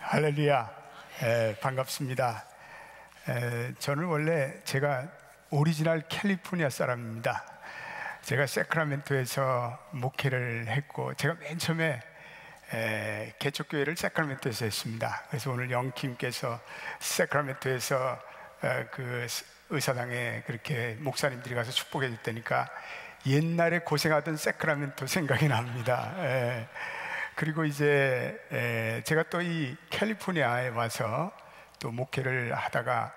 할렐루야. 반갑습니다. 저는 원래 제가 오리지널 캘리포니아 사람입니다. 제가 세크라멘토에서 목회를 했고, 제가 맨 처음에 개척교회를 세크라멘토에서 했습니다. 그래서 오늘 영킴께서 세크라멘토에서 그 의사당에 그렇게 목사님들이 가서 축복해 줬다니까 옛날에 고생하던 세크라멘토 생각이 납니다. 그리고 이제 제가 또 이 캘리포니아에 와서 또 목회를 하다가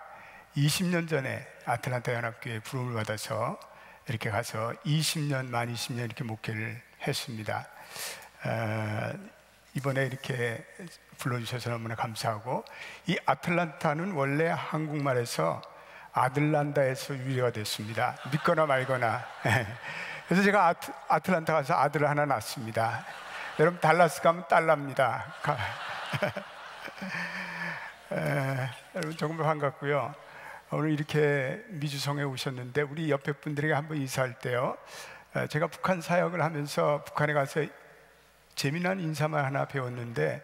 20년 전에 아틀란타 연합교회 부름을 받아서 이렇게 가서 20년, 만 20년 이렇게 목회를 했습니다. 이번에 이렇게 불러주셔서 너무나 감사하고, 이 아틀란타는 원래 한국말에서 아들란다에서 유래가 됐습니다. 믿거나 말거나. 그래서 제가 아틀란타 가서 아들을 하나 낳았습니다. 여러분, 달라스 가면 딸납니다. 여러분, 정말 반갑고요. 오늘 이렇게 미주성에 오셨는데, 우리 옆에 분들에게 한번 인사할 때요, 제가 북한 사역을 하면서 북한에 가서 재미난 인사말 하나 배웠는데,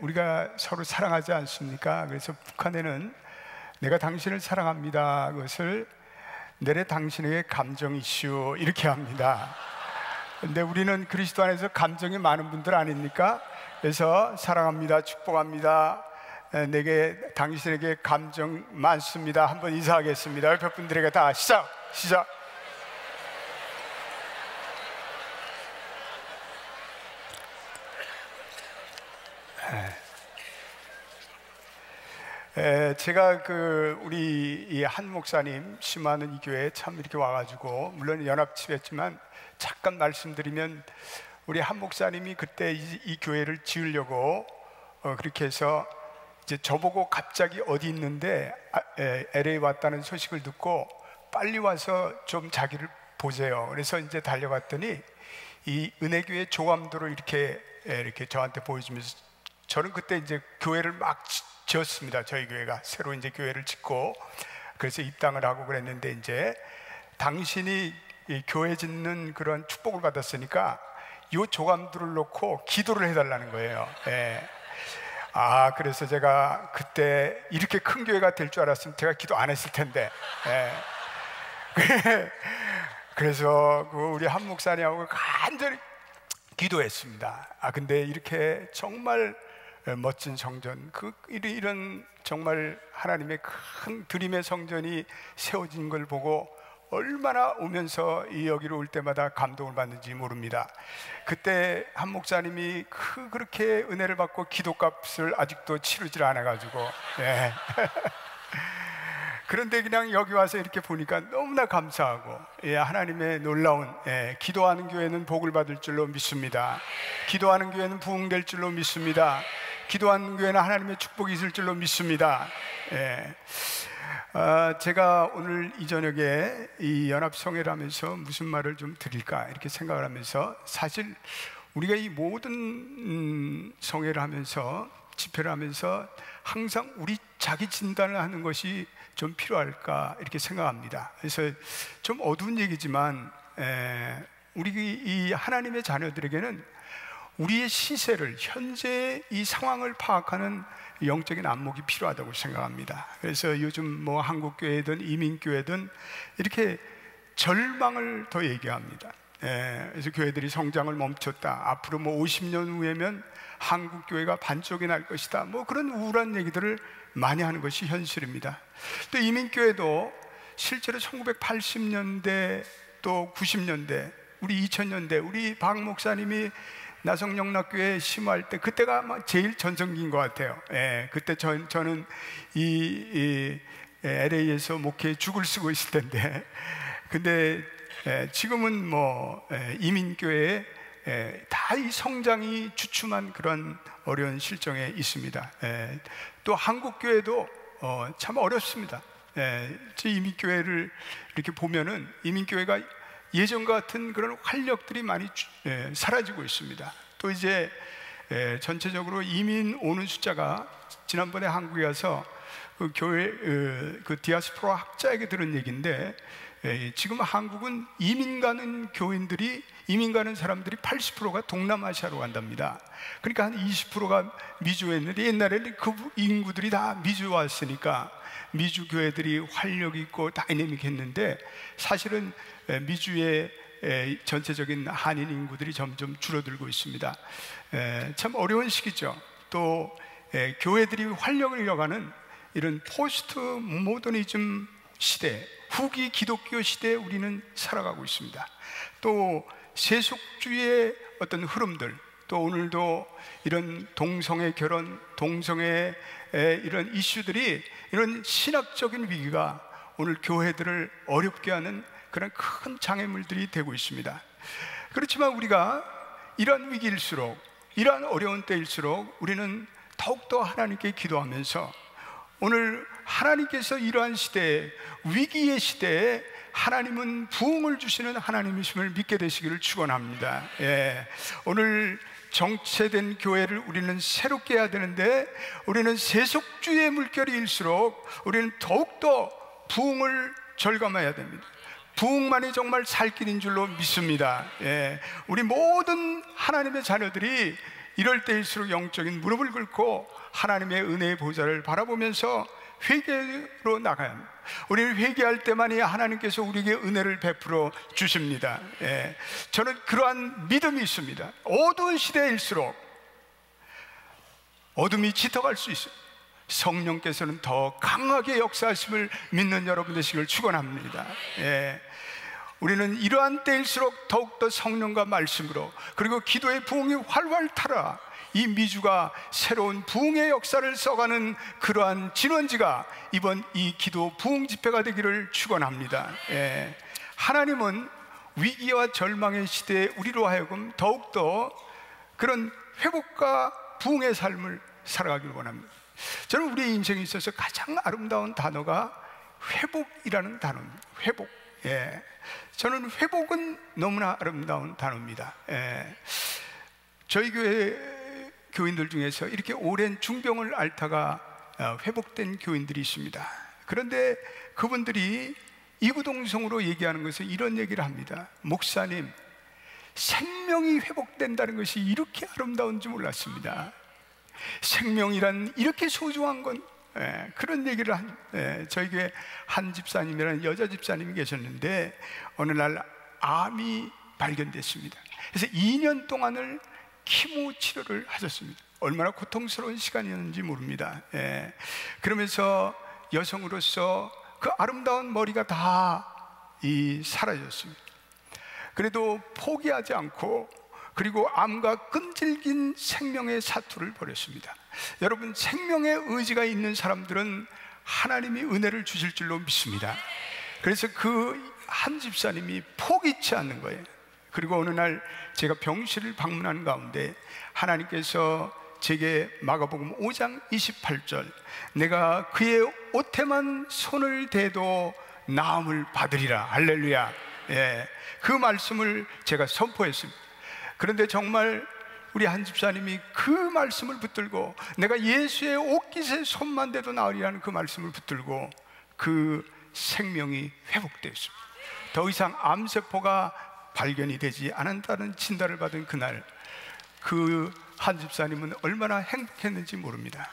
우리가 서로 사랑하지 않습니까? 그래서 북한에는 내가 당신을 사랑합니다, 그것을 내래 당신에게 감정 이슈 이렇게 합니다. 근데 우리는 그리스도 안에서 감정이 많은 분들 아닙니까? 그래서 사랑합니다, 축복합니다, 내게 당신에게 감정 많습니다. 한번 인사하겠습니다. 옆에 분들에게 다 시작! 제가 우리 이 한 목사님 심하는 이 교회에 참 이렇게 와가지고, 물론 연합치였지만 잠깐 말씀드리면, 우리 한 목사님이 그때 이 교회를 지으려고 그렇게 해서 이제 저보고 갑자기 어디 있는데 LA 왔다는 소식을 듣고 빨리 와서 좀 자기를 보세요. 그래서 이제 달려갔더니 이 은혜교회 조감도를 이렇게 저한테 보여주면서, 저는 그때 이제 교회를 막 지었습니다. 저희 교회가 새로 이제 교회를 짓고, 그래서 입당을 하고 그랬는데, 이제 당신이 이 교회 짓는 그런 축복을 받았으니까 이 조감들을 놓고 기도를 해달라는 거예요. 그래서 제가 그때 이렇게 큰 교회가 될 줄 알았으면 제가 기도 안 했을 텐데. 그래서 우리 한 목사님하고 간절히 기도했습니다. 근데 이렇게 정말 멋진 성전, 이런 정말 하나님의 큰 드림의 성전이 세워진 걸 보고 얼마나 오면서 여기로 올 때마다 감동을 받는지 모릅니다. 그때 한 목사님이 그렇게 은혜를 받고 기도값을 아직도 치르질 않아가지고, 그런데 그냥 여기 와서 이렇게 보니까 너무나 감사하고, 하나님의 놀라운, 기도하는 교회는 복을 받을 줄로 믿습니다. 기도하는 교회는 부흥될 줄로 믿습니다. 기도하는 교회는 하나님의 축복이 있을 줄로 믿습니다. 제가 오늘 이 저녁에 이 연합성회를 하면서 무슨 말을 좀 드릴까 이렇게 생각을 하면서, 사실 우리가 이 모든 성회를 하면서, 집회를 하면서 항상 우리 자기 진단을 하는 것이 좀 필요할까 이렇게 생각합니다. 그래서 좀 어두운 얘기지만, 우리 이 하나님의 자녀들에게는 우리의 시세를, 현재 이 상황을 파악하는 영적인 안목이 필요하다고 생각합니다. 그래서 요즘 뭐 한국교회든 이민교회든 이렇게 절망을 더 얘기합니다. 그래서 교회들이 성장을 멈췄다, 앞으로 뭐 50년 후에면 한국교회가 반쪽이 날 것이다, 뭐 그런 우울한 얘기들을 많이 하는 것이 현실입니다. 또 이민교회도 실제로 1980년대 또 90년대, 우리 2000년대 우리 박 목사님이 나성영락교회 심호할 때, 그때가 아마 제일 전성기인 것 같아요. 그때 저는 이 LA에서 목회에 죽을 쓰고 있을 텐데, 근데 지금은 뭐 이민교회에 다 이 성장이 주춤한 그런 어려운 실정에 있습니다. 또 한국교회도 참 어렵습니다. 이민교회를 이렇게 보면은 이민교회가 예전과 같은 그런 활력들이 많이 사라지고 있습니다. 또 이제 전체적으로 이민 오는 숫자가, 지난번에 한국에 가서 그 교회 그 디아스포라 학자에게 들은 얘기인데, 지금 한국은 이민 가는 사람들이 80%가 동남아시아로 간답니다. 그러니까 한 20%가 미주에 있는데, 옛날에는 그 인구들이 다 미주 왔으니까 미주 교회들이 활력 있고 다이내믹했는데, 사실은 미주의 전체적인 한인 인구들이 점점 줄어들고 있습니다. 참 어려운 시기죠. 또 교회들이 활력을 잃어가는 이런 포스트 모더니즘 시대, 후기 기독교 시대에 우리는 살아가고 있습니다. 또 세속주의의 어떤 흐름들, 또 오늘도 이런 동성애 결혼, 동성애 이런 이슈들이, 이런 신학적인 위기가 오늘 교회들을 어렵게 하는 그런 큰 장애물들이 되고 있습니다. 그렇지만 우리가 이러한 위기일수록, 이러한 어려운 때일수록 우리는 더욱더 하나님께 기도하면서, 오늘 하나님께서 이러한 시대에, 위기의 시대에 하나님은 부흥을 주시는 하나님이심을 믿게 되시기를 축원합니다. 오늘 정체된 교회를 우리는 새롭게 해야 되는데, 우리는 세속주의의 물결일수록 우리는 더욱더 부흥을 절감해야 됩니다. 부흥만이 정말 살 길인 줄로 믿습니다. 우리 모든 하나님의 자녀들이 이럴 때일수록 영적인 무릎을 꿇고 하나님의 은혜의 보좌를 바라보면서 회개로 나가야 합니다. 우리는 회개할 때만이 하나님께서 우리에게 은혜를 베풀어 주십니다. 저는 그러한 믿음이 있습니다. 어두운 시대일수록 어둠이 짙어갈 수 있어요. 성령께서는 더 강하게 역사하심을 믿는 여러분 되시길 축원합니다. 우리는 이러한 때일수록 더욱더 성령과 말씀으로, 그리고 기도의 부흥이 활활 타라, 이 미주가 새로운 부흥의 역사를 써가는 그러한 진원지가 이번 이 기도 부흥 집회가 되기를 축원합니다. 하나님은 위기와 절망의 시대에 우리로 하여금 더욱더 그런 회복과 부흥의 삶을 살아가기를 원합니다. 저는 우리의 인생에 있어서 가장 아름다운 단어가 회복이라는 단어입니다. 회복. 저는 회복은 너무나 아름다운 단어입니다. 저희 교회 교인들 중에서 이렇게 오랜 중병을 앓다가 회복된 교인들이 있습니다. 그런데 그분들이 이구동성으로 얘기하는 것은 이런 얘기를 합니다. 목사님, 생명이 회복된다는 것이 이렇게 아름다운지 몰랐습니다. 생명이란 이렇게 소중한 건, 그런 얘기를 저희 교회 한 집사님이라는 여자 집사님이 계셨는데, 어느 날 암이 발견됐습니다. 그래서 2년 동안을 키모 치료를 하셨습니다. 얼마나 고통스러운 시간이었는지 모릅니다. 그러면서 여성으로서 그 아름다운 머리가 다 사라졌습니다. 그래도 포기하지 않고, 그리고 암과 끈질긴 생명의 사투를 벌였습니다. 여러분, 생명의 의지가 있는 사람들은 하나님이 은혜를 주실 줄로 믿습니다. 그래서 그 한 집사님이 포기치 않는 거예요. 그리고 어느 날 제가 병실을 방문한 가운데 하나님께서 제게 마가복음 5장 28절, 내가 그의 옷에만 손을 대도 나음을 받으리라, 할렐루야, 그 말씀을 제가 선포했습니다. 그런데 정말 우리 한 집사님이 그 말씀을 붙들고, 내가 예수의 옷깃에 손만 대도 나으리라는 그 말씀을 붙들고 그 생명이 회복되었습니다. 더 이상 암세포가 발견이 되지 않았다는 진단을 받은 그날, 그 한 집사님은 얼마나 행복했는지 모릅니다.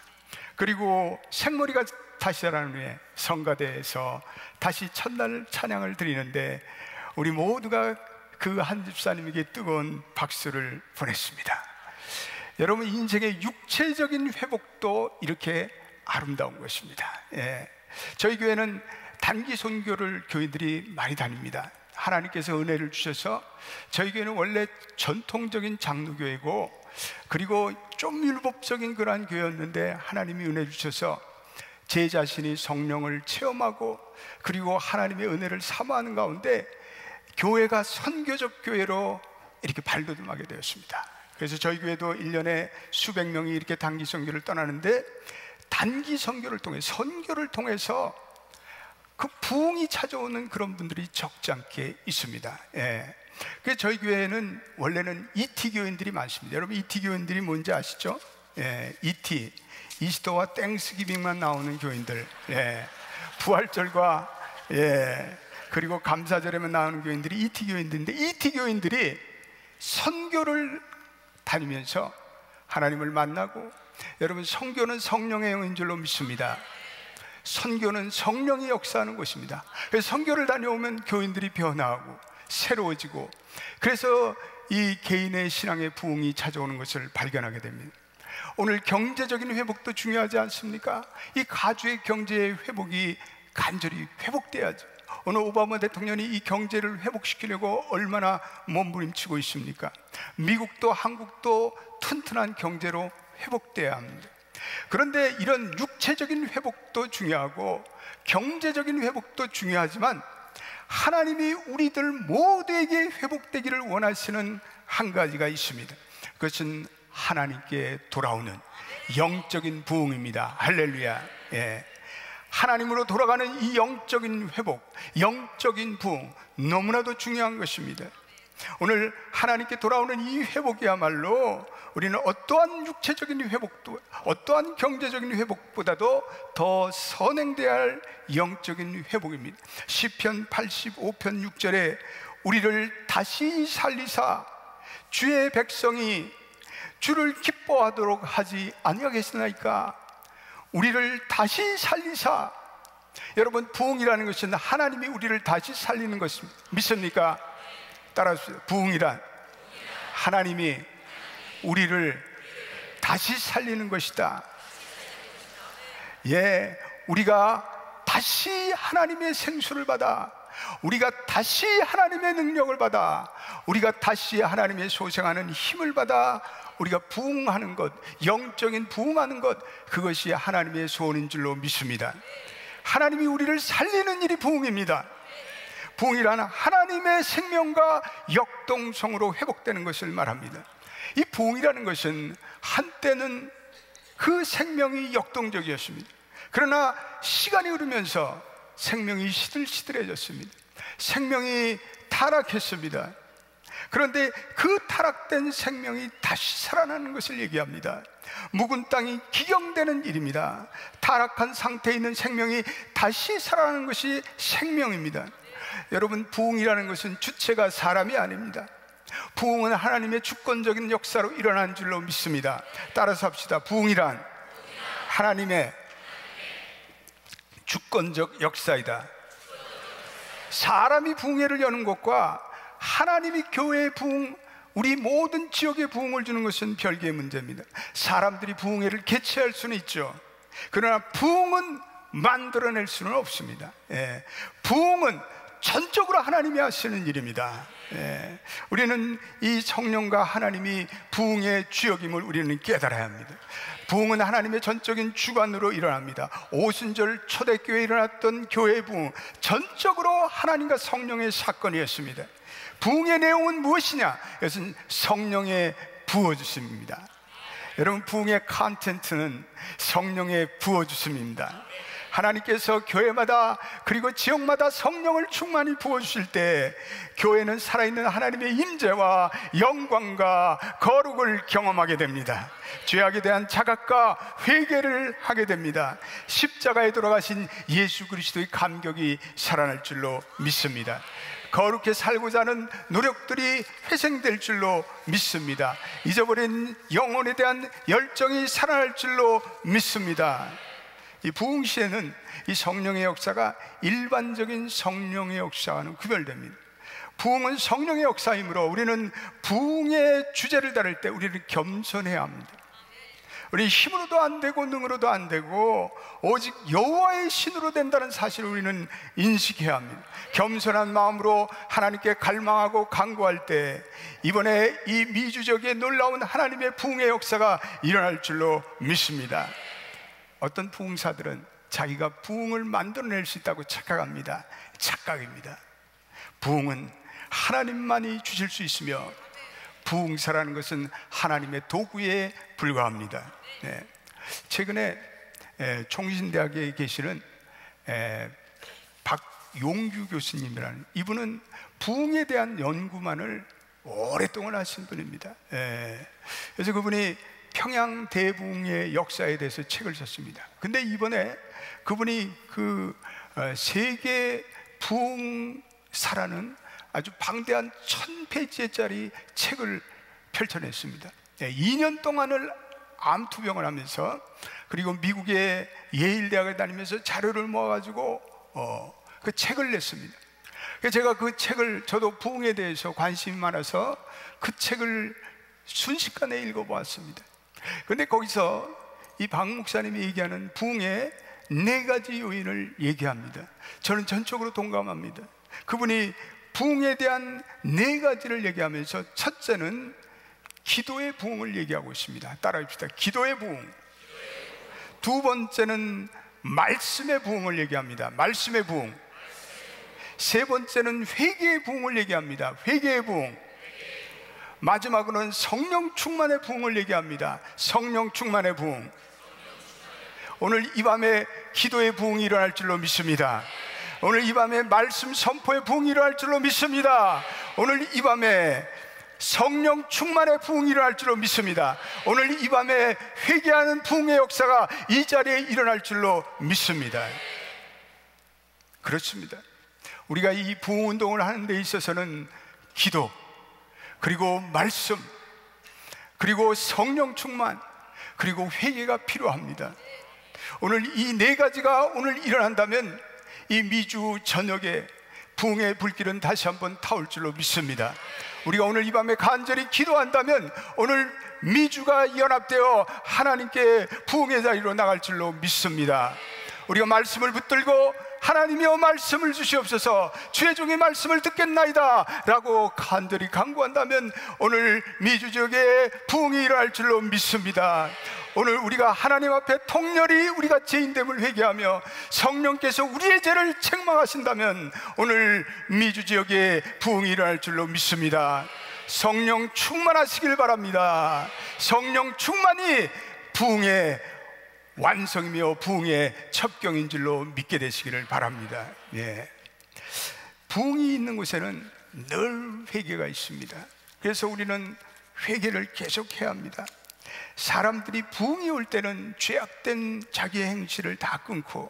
그리고 생머리가 다시 자란 후에 성가대에서 다시 첫날 찬양을 드리는데, 우리 모두가 그 한 집사님에게 뜨거운 박수를 보냈습니다. 여러분, 인생의 육체적인 회복도 이렇게 아름다운 것입니다. 저희 교회는 단기 선교를 교인들이 많이 다닙니다. 하나님께서 은혜를 주셔서 저희 교회는 원래 전통적인 장로교회고, 그리고 좀 율법적인 그러한 교회였는데 하나님이 은혜 주셔서 제 자신이 성령을 체험하고, 그리고 하나님의 은혜를 사모하는 가운데 교회가 선교적 교회로 이렇게 발돋움하게 되었습니다. 그래서 저희 교회도 1년에 수백 명이 이렇게 단기 선교를 떠나는데, 단기 선교를 통해, 선교를 통해서 그 부흥이 찾아오는 그런 분들이 적지 않게 있습니다. 그래서 저희 교회는 원래는 ET 교인들이 많습니다. 여러분, ET 교인들이 뭔지 아시죠? ET, 이스터와 땡스기빙만 나오는 교인들, 부활절과 그리고 감사절에만 나오는 교인들이 이티 교인들인데, 이티 교인들이 선교를 다니면서 하나님을 만나고, 여러분, 선교는 성령의 영인 줄로 믿습니다. 선교는 성령이 역사하는 곳입니다. 그래서 선교를 다녀오면 교인들이 변화하고 새로워지고, 그래서 이 개인의 신앙의 부흥이 찾아오는 것을 발견하게 됩니다. 오늘 경제적인 회복도 중요하지 않습니까? 이 가주의 경제의 회복이 간절히 회복돼야죠. 오늘 오바마 대통령이 이 경제를 회복시키려고 얼마나 몸부림치고 있습니까? 미국도 한국도 튼튼한 경제로 회복돼야 합니다. 그런데 이런 육체적인 회복도 중요하고 경제적인 회복도 중요하지만, 하나님이 우리들 모두에게 회복되기를 원하시는 한 가지가 있습니다. 그것은 하나님께 돌아오는 영적인 부흥입니다. 할렐루야. 예. 하나님으로 돌아가는 이 영적인 회복, 영적인 부흥, 너무나도 중요한 것입니다. 오늘 하나님께 돌아오는 이 회복이야말로 우리는 어떠한 육체적인 회복도, 어떠한 경제적인 회복보다도 더 선행돼야 할 영적인 회복입니다. 시편 85편 6절에 우리를 다시 살리사 주의 백성이 주를 기뻐하도록 하지 아니하겠나이까. 우리를 다시 살리사. 여러분, 부흥이라는 것은 하나님이 우리를 다시 살리는 것입니다. 믿습니까? 따라하세요. 부흥이란 하나님이 우리를 다시 살리는 것이다. 예, 우리가 다시 하나님의 생수를 받아, 우리가 다시 하나님의 능력을 받아, 우리가 다시 하나님의 소생하는 힘을 받아 우리가 부흥하는 것, 영적인 부흥하는 것, 그것이 하나님의 소원인 줄로 믿습니다. 하나님이 우리를 살리는 일이 부흥입니다. 부흥이란 하나님의 생명과 역동성으로 회복되는 것을 말합니다. 이 부흥이라는 것은 한때는 그 생명이 역동적이었습니다. 그러나 시간이 흐르면서 생명이 시들시들해졌습니다. 생명이 타락했습니다. 그런데 그 타락된 생명이 다시 살아나는 것을 얘기합니다. 묵은 땅이 기경되는 일입니다. 타락한 상태에 있는 생명이 다시 살아나는 것이 생명입니다. 여러분, 부흥이라는 것은 주체가 사람이 아닙니다. 부흥은 하나님의 주권적인 역사로 일어난 줄로 믿습니다. 따라서 합시다. 부흥이란 하나님의 주권적 역사이다. 사람이 부흥회를 여는 것과 하나님이 교회의 부흥, 우리 모든 지역의 부흥을 주는 것은 별개의 문제입니다. 사람들이 부흥회를 개최할 수는 있죠. 그러나 부흥은 만들어낼 수는 없습니다. 예. 부흥은 전적으로 하나님이 하시는 일입니다. 예. 우리는 이 성령과 하나님이 부흥의 주역임을 우리는 깨달아야 합니다. 부흥은 하나님의 전적인 주관으로 일어납니다. 오순절 초대교회에 일어났던 교회의 부흥, 전적으로 하나님과 성령의 사건이었습니다. 부흥의 내용은 무엇이냐? 이것은 성령의 부어주심입니다. 여러분, 부흥의 컨텐츠는 성령의 부어주심입니다. 하나님께서 교회마다 그리고 지역마다 성령을 충만히 부어주실 때 교회는 살아있는 하나님의 임재와 영광과 거룩을 경험하게 됩니다. 죄악에 대한 자각과 회개를 하게 됩니다. 십자가에 돌아가신 예수 그리스도의 감격이 살아날 줄로 믿습니다. 거룩히 살고자 하는 노력들이 회생될 줄로 믿습니다. 잊어버린 영혼에 대한 열정이 살아날 줄로 믿습니다. 이 부흥 시에는 이 성령의 역사가 일반적인 성령의 역사와는 구별됩니다. 부흥은 성령의 역사이므로 우리는 부흥의 주제를 다룰 때 우리는 겸손해야 합니다. 우리 힘으로도 안 되고 능으로도 안 되고 오직 여호와의 신으로 된다는 사실을 우리는 인식해야 합니다. 겸손한 마음으로 하나님께 갈망하고 간구할 때 이번에 이 미주적의 놀라운 하나님의 부흥의 역사가 일어날 줄로 믿습니다. 어떤 부흥사들은 자기가 부흥을 만들어낼 수 있다고 착각합니다. 착각입니다. 부흥은 하나님만이 주실 수 있으며 부흥사라는 것은 하나님의 도구에 불과합니다. 네. 최근에 총신대학에 계시는 박용규 교수님이라는 이분은 부흥에 대한 연구만을 오랫동안 하신 분입니다. 그래서 그분이 평양 대부흥의 역사에 대해서 책을 썼습니다. 근데 이번에 그분이 그 세계 부흥사라는 아주 방대한 1000페이지짜리 책을 펼쳐냈습니다. 2년 동안을 암투병을 하면서, 그리고 미국의 예일 대학에 다니면서 자료를 모아가지고 그 책을 냈습니다. 제가 그 책을, 저도 부흥에 대해서 관심이 많아서 그 책을 순식간에 읽어보았습니다. 그런데 거기서 이 박 목사님이 얘기하는 부흥의 4가지 요인을 얘기합니다. 저는 전적으로 동감합니다. 그분이 부흥에 대한 4가지를 얘기하면서, 첫째는 기도의 부흥을 얘기하고 있습니다. 따라합시다. 기도의 부흥. 두 번째는 말씀의 부흥을 얘기합니다. 말씀의 부흥. 세 번째는 회개의 부흥을 얘기합니다. 회개의 부흥. 마지막으로는 성령 충만의 부흥을 얘기합니다. 성령 충만의 부흥. 오늘 이 밤에 기도의 부흥이 일어날 줄로 믿습니다. 오늘 이 밤에 말씀 선포의 부흥이 일어날 줄로 믿습니다. 오늘 이 밤에 성령 충만의 부흥이 일어날 줄로 믿습니다. 오늘 이 밤에 회개하는 부흥의 역사가 이 자리에 일어날 줄로 믿습니다. 그렇습니다. 우리가 이 부흥운동을 하는 데 있어서는 기도, 그리고 말씀, 그리고 성령 충만, 그리고 회개가 필요합니다. 오늘 이 4가지가 오늘 일어난다면 이 미주 저녁에 부흥의 불길은 다시 한번 타올 줄로 믿습니다. 우리가 오늘 이 밤에 간절히 기도한다면 오늘 미주가 연합되어 하나님께 부흥의 자리로 나갈 줄로 믿습니다. 우리가 말씀을 붙들고 하나님이여 말씀을 주시옵소서, 주의 종의 말씀을 듣겠나이다 라고 간절히 간구한다면 오늘 미주 지역에 부흥이 일어날 줄로 믿습니다. 오늘 우리가 하나님 앞에 통렬히 우리가 죄인됨을 회개하며 성령께서 우리의 죄를 책망하신다면 오늘 미주 지역에 부흥이 일어날 줄로 믿습니다. 성령 충만하시길 바랍니다. 성령 충만이 부흥의 완성이며 부흥의 첩경인 줄로 믿게 되시기를 바랍니다. 예. 부흥이 있는 곳에는 늘 회개가 있습니다. 그래서 우리는 회개를 계속해야 합니다. 사람들이 부흥이 올 때는 죄악된 자기의 행실을 다 끊고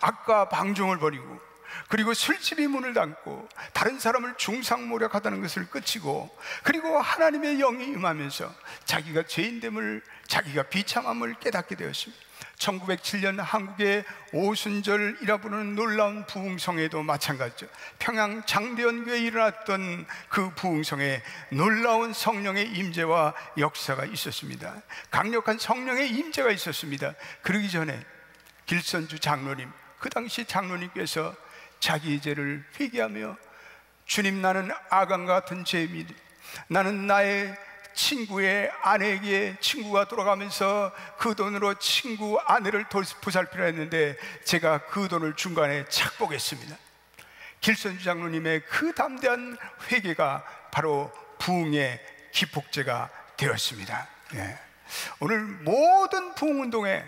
악과 방종을 버리고, 그리고 술집이 문을 닫고 다른 사람을 중상모략하다는 것을 끝이고, 그리고 하나님의 영이 임하면서 자기가 죄인됨을, 자기가 비참함을 깨닫게 되었습니다. 1907년 한국의 오순절이라 부르는 놀라운 부흥성에도 마찬가지죠. 평양 장대연교에 일어났던 그 부흥성에 놀라운 성령의 임재와 역사가 있었습니다. 강력한 성령의 임재가 있었습니다. 그러기 전에 길선주 장로님, 그 당시 장로님께서 자기의 죄를 회개하며, 주님, 나는 아간과 같은 죄입니다. 나는 나의 친구의 아내에게 친구가 돌아가면서 그 돈으로 친구 아내를 보살피려 했는데 제가 그 돈을 중간에 착복했습니다. 길선주 장로님의 그 담대한 회개가 바로 부흥의 기폭제가 되었습니다. 예. 오늘 모든 부흥운동에,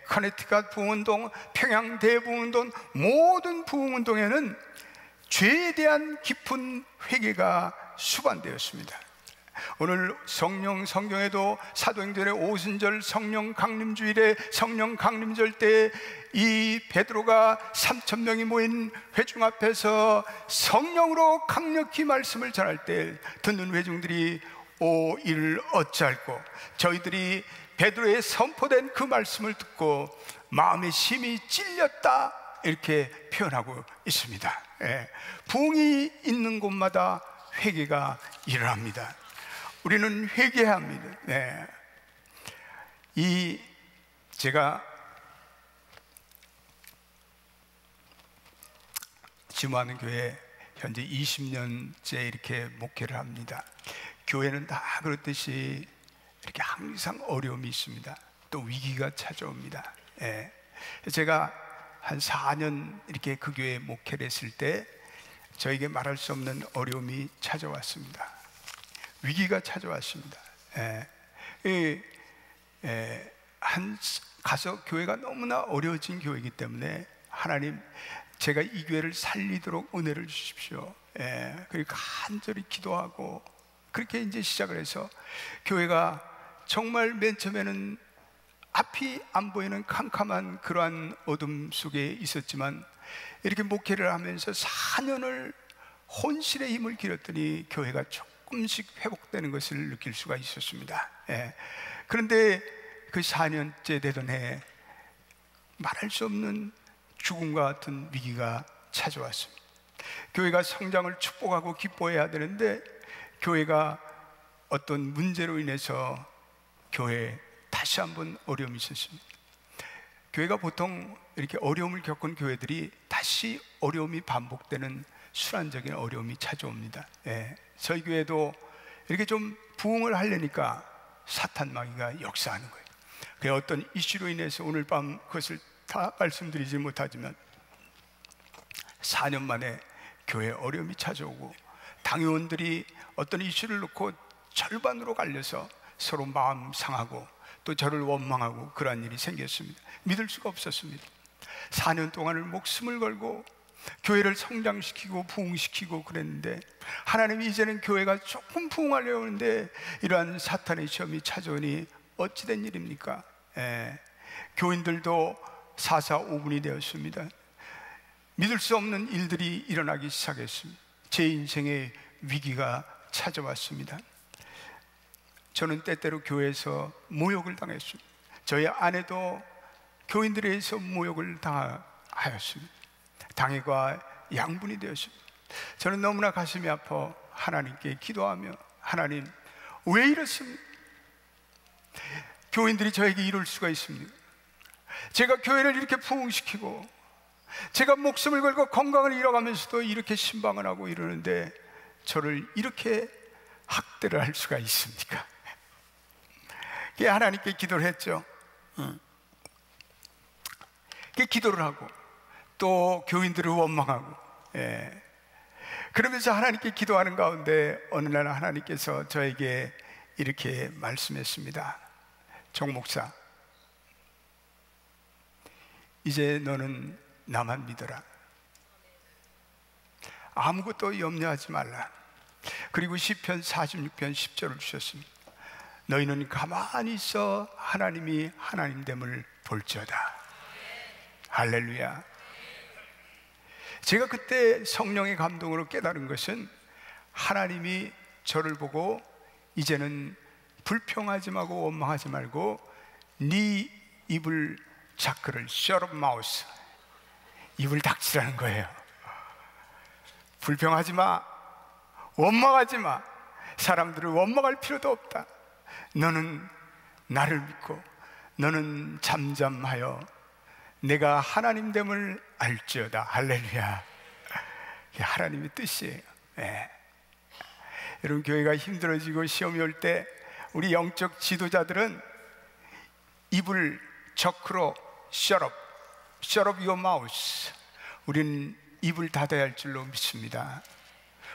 커네티컷 부흥운동, 평양 대부흥운동, 모든 부흥운동에는 죄에 대한 깊은 회개가 수반되었습니다. 오늘 성경에도 사도행전의 오순절 성령 강림주일에, 성령 강림절 때 이 베드로가 3,000명이 모인 회중 앞에서 성령으로 강력히 말씀을 전할 때 듣는 회중들이 오, 이를 어찌할꼬, 저희들이 베드로의 선포된 그 말씀을 듣고 마음의 심이 찔렸다, 이렇게 표현하고 있습니다. 예. 부흥이 있는 곳마다 회개가 일어납니다. 우리는 회개해야 합니다. 네. 제가 지무하는 교회 현재 20년째 이렇게 목회를 합니다. 교회는 다 그렇듯이 이렇게 항상 어려움이 있습니다. 또 위기가 찾아옵니다. 예. 제가 한 4년 이렇게 그 교회에 목회를 했을 때 저에게 말할 수 없는 어려움이 찾아왔습니다. 위기가 찾아왔습니다. 가서 교회가 너무나 어려워진 교회이기 때문에 하나님, 제가 이 교회를 살리도록 은혜를 주십시오. 그리고 간절히 기도하고 그렇게 이제 시작을 해서 교회가 정말 맨 처음에는 앞이 안 보이는 캄캄한 그러한 어둠 속에 있었지만 이렇게 목회를 하면서 4년을 혼신의 힘을 기울였더니 교회가 조금씩 회복되는 것을 느낄 수가 있었습니다. 예. 그런데 그 4년째 되던 해에 말할 수 없는 죽음과 같은 위기가 찾아왔습니다. 교회가 성장을 축복하고 기뻐해야 되는데 교회가 어떤 문제로 인해서 교회에 다시 한번 어려움이 있었습니다. 교회가 보통 이렇게 어려움을 겪은 교회들이 다시 어려움이 반복되는 순환적인 어려움이 찾아옵니다. 예. 저희 교회도 이렇게 좀 부흥을 하려니까 사탄 마귀가 역사하는 거예요. 그 어떤 이슈로 인해서 오늘 밤 그것을 다 말씀드리지 못하지만 4년 만에 교회에 어려움이 찾아오고 당회원들이 어떤 이슈를 놓고 절반으로 갈려서 서로 마음 상하고 또 저를 원망하고 그러한 일이 생겼습니다. 믿을 수가 없었습니다. 4년 동안을 목숨을 걸고 교회를 성장시키고 부흥시키고 그랬는데 하나님이 이제는 교회가 조금 부흥하려고 하는데 이러한 사탄의 시험이 찾아오니 어찌된 일입니까? 교인들도 4:45 되었습니다. 믿을 수 없는 일들이 일어나기 시작했습니다. 제 인생의 위기가 찾아왔습니다. 저는 때때로 교회에서 모욕을 당했습니다. 저희 아내도 교인들에 의해서 모욕을 당하였습니다. 당회가 양분이 되었습니다. 저는 너무나 가슴이 아파 하나님께 기도하며 하나님 왜 이렇습니까? 교인들이 저에게 이럴 수가 있습니까? 제가 교회를 이렇게 부흥시키고 제가 목숨을 걸고 건강을 잃어가면서도 이렇게 신방을 하고 이러는데 저를 이렇게 학대를 할 수가 있습니까? 하나님께 기도를 했죠. 기도를 하고 또 교인들을 원망하고 그러면서 하나님께 기도하는 가운데 어느 날 하나님께서 저에게 이렇게 말씀했습니다. 정 목사, 이제 너는 나만 믿어라. 아무것도 염려하지 말라. 그리고 시편 46편 10절을 주셨습니다. 너희는 가만히 있어 하나님이 하나님됨을 볼지어다. 할렐루야. 제가 그때 성령의 감동으로 깨달은 것은 하나님이 저를 보고 이제는 불평하지 말고 원망하지 말고 네 입을 자크를 shut up mouth, 입을 닥치라는 거예요. 불평하지 마, 원망하지 마. 사람들을 원망할 필요도 없다. 너는 나를 믿고 너는 잠잠하여 내가 하나님됨을 알지어다. 할렐루야. 이게 하나님의 뜻이에요. 여러분, 교회가 힘들어지고 시험이 올 때 우리 영적 지도자들은 입을 적으로 shut up your mouth. 우리는 입을 닫아야 할 줄로 믿습니다.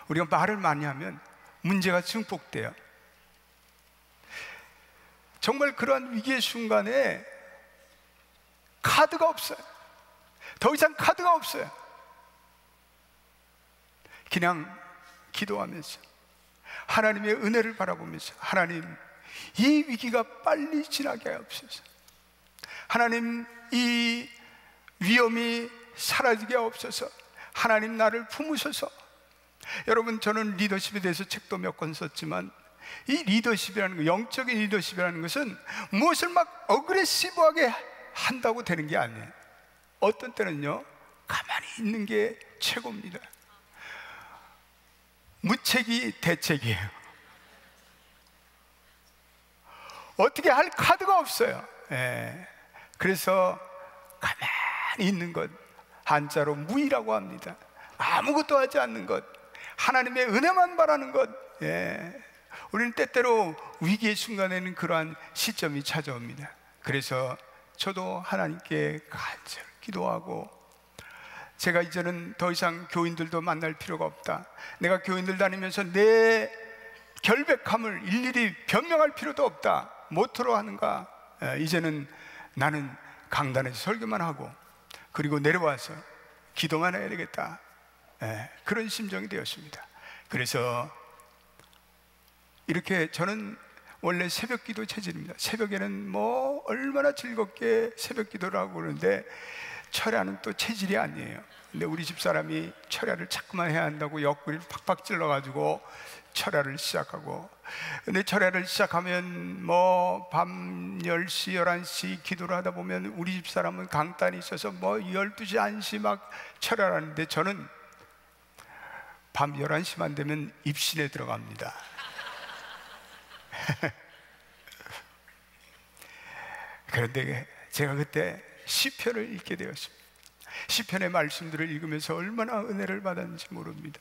우리가 말을 많이 하면 문제가 증폭돼요. 정말 그러한 위기의 순간에 카드가 없어요. 더 이상 카드가 없어요. 그냥 기도하면서 하나님의 은혜를 바라보면서 하나님, 이 위기가 빨리 지나게 하옵소서. 하나님, 이 위험이 사라지게 하옵소서. 하나님, 나를 품으셔서. 여러분, 저는 리더십에 대해서 책도 몇 권 썼지만 이 리더십이라는 거, 영적인 리더십이라는 것은 무엇을 막 어그레시브하게 한다고 되는 게 아니에요. 어떤 때는요, 가만히 있는 게 최고입니다. 무책이 대책이에요. 어떻게 할 카드가 없어요. 그래서 가만히 있는 것, 한자로 무의라고 합니다. 아무것도 하지 않는 것, 하나님의 은혜만 바라는 것. 우리는 때때로 위기의 순간에는 그러한 시점이 찾아옵니다. 그래서 저도 하나님께 간절히 기도하고, 제가 이제는 더 이상 교인들도 만날 필요가 없다. 내가 교인들 다니면서 내 결백함을 일일이 변명할 필요도 없다. 모토로 하는가? 이제는 나는 강단에서 설교만 하고 그리고 내려와서 기도만 해야 되겠다. 그런 심정이 되었습니다. 그래서 이렇게 저는 원래 새벽 기도 체질입니다. 새벽에는 뭐 얼마나 즐겁게 새벽 기도를 하고 그러는데 철야는 또 체질이 아니에요. 근데 우리 집사람이 철야를 자꾸만 해야 한다고 옆구리를 팍팍 찔러가지고 철야를 시작하고, 근데 철야를 시작하면 뭐 밤 10시, 11시 기도를 하다 보면 우리 집사람은 강단이 있어서 뭐 12시, 1시 막 철야를 하는데 저는 밤 11시만 되면 입신에 들어갑니다. 그런데 제가 그때 시편을 읽게 되었습니다. 시편의 말씀들을 읽으면서 얼마나 은혜를 받았는지 모릅니다.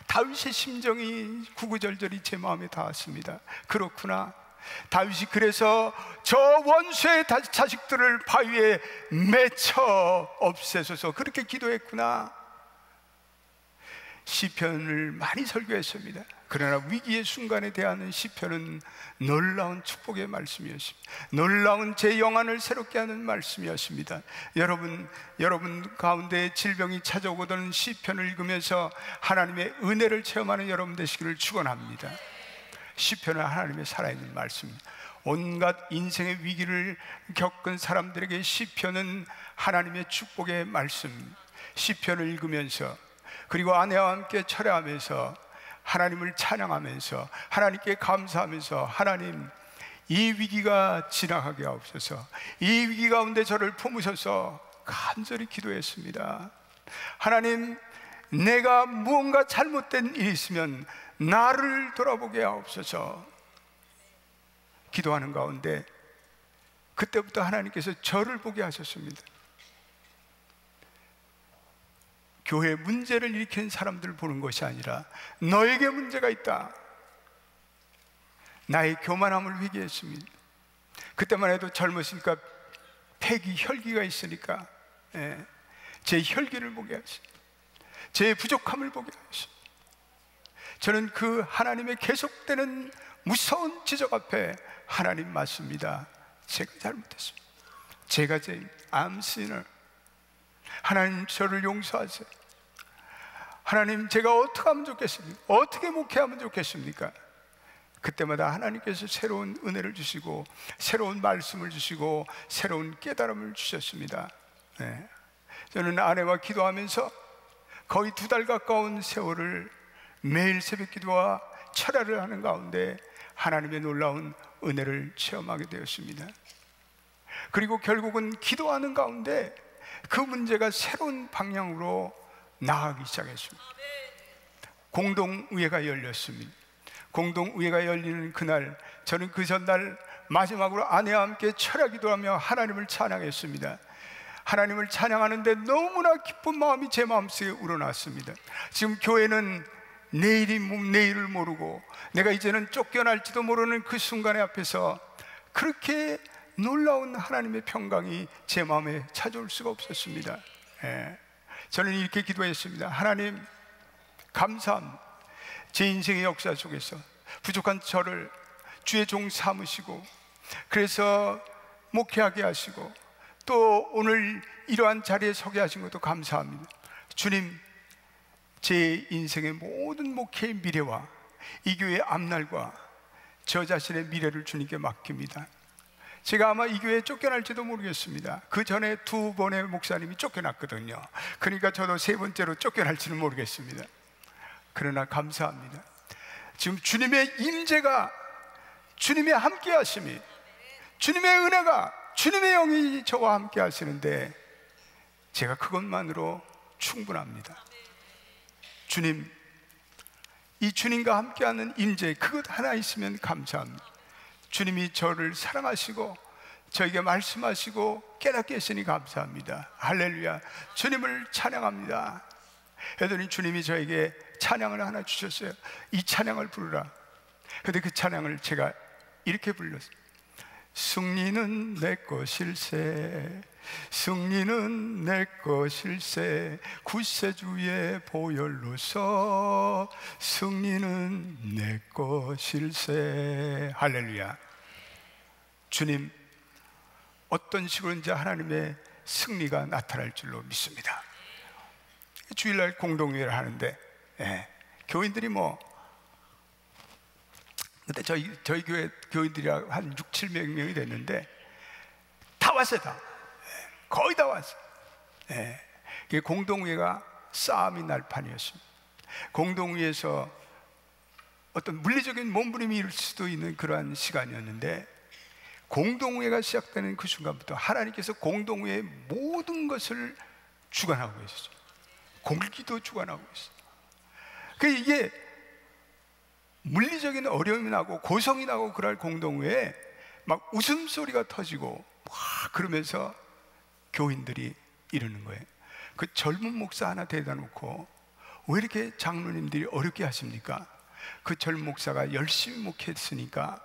다윗의 심정이 구구절절히 제 마음에 닿았습니다. 그렇구나, 다윗이 그래서 저 원수의 자식들을 바위에 맺혀 없애소서 그렇게 기도했구나. 시편을 많이 설교했습니다. 그러나 위기의 순간에 대한 시편은 놀라운 축복의 말씀이었습니다. 놀라운 제 영안을 새롭게 하는 말씀이었습니다. 여러분 가운데 질병이 찾아오거든 시편을 읽으면서 하나님의 은혜를 체험하는 여러분 되시기를 축원합니다. 시편은 하나님의 살아있는 말씀입니다. 온갖 인생의 위기를 겪은 사람들에게 시편은 하나님의 축복의 말씀. 시편을 읽으면서, 그리고 아내와 함께 철회하면서 하나님을 찬양하면서 하나님께 감사하면서, 하나님 이 위기가 지나가게 하옵소서, 이 위기 가운데 저를 품으셔서 간절히 기도했습니다. 하나님, 내가 무언가 잘못된 일이 있으면 나를 돌아보게 하옵소서. 기도하는 가운데 그때부터 하나님께서 저를 보게 하셨습니다. 교회에 문제를 일으킨 사람들을 보는 것이 아니라 너에게 문제가 있다. 나의 교만함을 회개했습니다. 그때만 해도 젊으시니까 폐기, 혈기가 있으니까 제 혈기를 보게 하십니다. 제 부족함을 보게 하십니다. 저는 그 하나님의 계속되는 무서운 지적 앞에 하나님 맞습니다. 제가 잘못했습니다. 제가 죄인, I'm sinner. 하나님 저를 용서하세요. 하나님, 제가 어떻게 하면 좋겠습니까? 어떻게 목회하면 좋겠습니까? 그때마다 하나님께서 새로운 은혜를 주시고 새로운 말씀을 주시고 새로운 깨달음을 주셨습니다. 저는 아내와 기도하면서 거의 2달 가까운 세월을 매일 새벽 기도와 철야를 하는 가운데 하나님의 놀라운 은혜를 체험하게 되었습니다. 그리고 결국은 기도하는 가운데 그 문제가 새로운 방향으로 나아가기 시작했습니다. 공동의회가 열렸습니다. 공동의회가 열리는 그날, 저는 그 전날 마지막으로 아내와 함께 철야 기도하며 하나님을 찬양했습니다. 하나님을 찬양하는데 너무나 기쁜 마음이 제 마음속에 우러났습니다. 지금 교회는 내일을 모르고 내가 이제는 쫓겨날지도 모르는 그 순간의 앞에서 그렇게 놀라운 하나님의 평강이 제 마음에 찾아올 수가 없었습니다. 저는 이렇게 기도했습니다. 하나님, 감사합니다. 제 인생의 역사 속에서 부족한 저를 주의 종 삼으시고, 그래서 목회하게 하시고 또 오늘 이러한 자리에 서게 하신 것도 감사합니다. 주님, 제 인생의 모든 목회의 미래와 이 교회의 앞날과 저 자신의 미래를 주님께 맡깁니다. 제가 아마 이 교회에 쫓겨날지도 모르겠습니다. 그 전에 2번의 목사님이 쫓겨났거든요. 그러니까 저도 3번째로 쫓겨날지는 모르겠습니다. 그러나 감사합니다. 지금 주님의 임재가, 주님의 함께 하심이, 주님의 은혜가, 주님의 영이 저와 함께 하시는데 제가 그것만으로 충분합니다. 주님, 이 주님과 함께하는 임재, 그것 하나 있으면 감사합니다. 주님이 저를 사랑하시고 저에게 말씀하시고 깨닫게 했으니 감사합니다. 할렐루야. 주님을 찬양합니다. 그랬더니 주님이 저에게 찬양을 하나 주셨어요. 이 찬양을 부르라. 그런데 그 찬양을 제가 이렇게 불렀어요. 승리는 내 것일세, 승리는 내 것일세, 구세주의 보혈로서 승리는 내 것일세. 할렐루야. 주님, 어떤 식으로든지 하나님의 승리가 나타날 줄로 믿습니다. 주일날 공동회를 하는데 교인들이 그때 저희 교회 교인들이 한 6, 700명이 됐는데 다 왔어요. 다. 거의 다 왔어요. 예. 공동회가 싸움이 날 판이었습니다. 공동회에서 어떤 물리적인 몸부림이 일을 수도 있는 그러한 시간이었는데, 공동회가 시작되는 그 순간부터 하나님께서 공동회의 모든 것을 주관하고 계셨어요. 공기도 주관하고 있어요. 이게 물리적인 어려움이 나고 고성이 나고 그럴 공동회에 막 웃음소리가 터지고 막 그러면서 교인들이 이러는 거예요. 그 젊은 목사 하나 데려다 놓고 왜 이렇게 장로님들이 어렵게 하십니까? 그 젊은 목사가 열심히 목회했으니까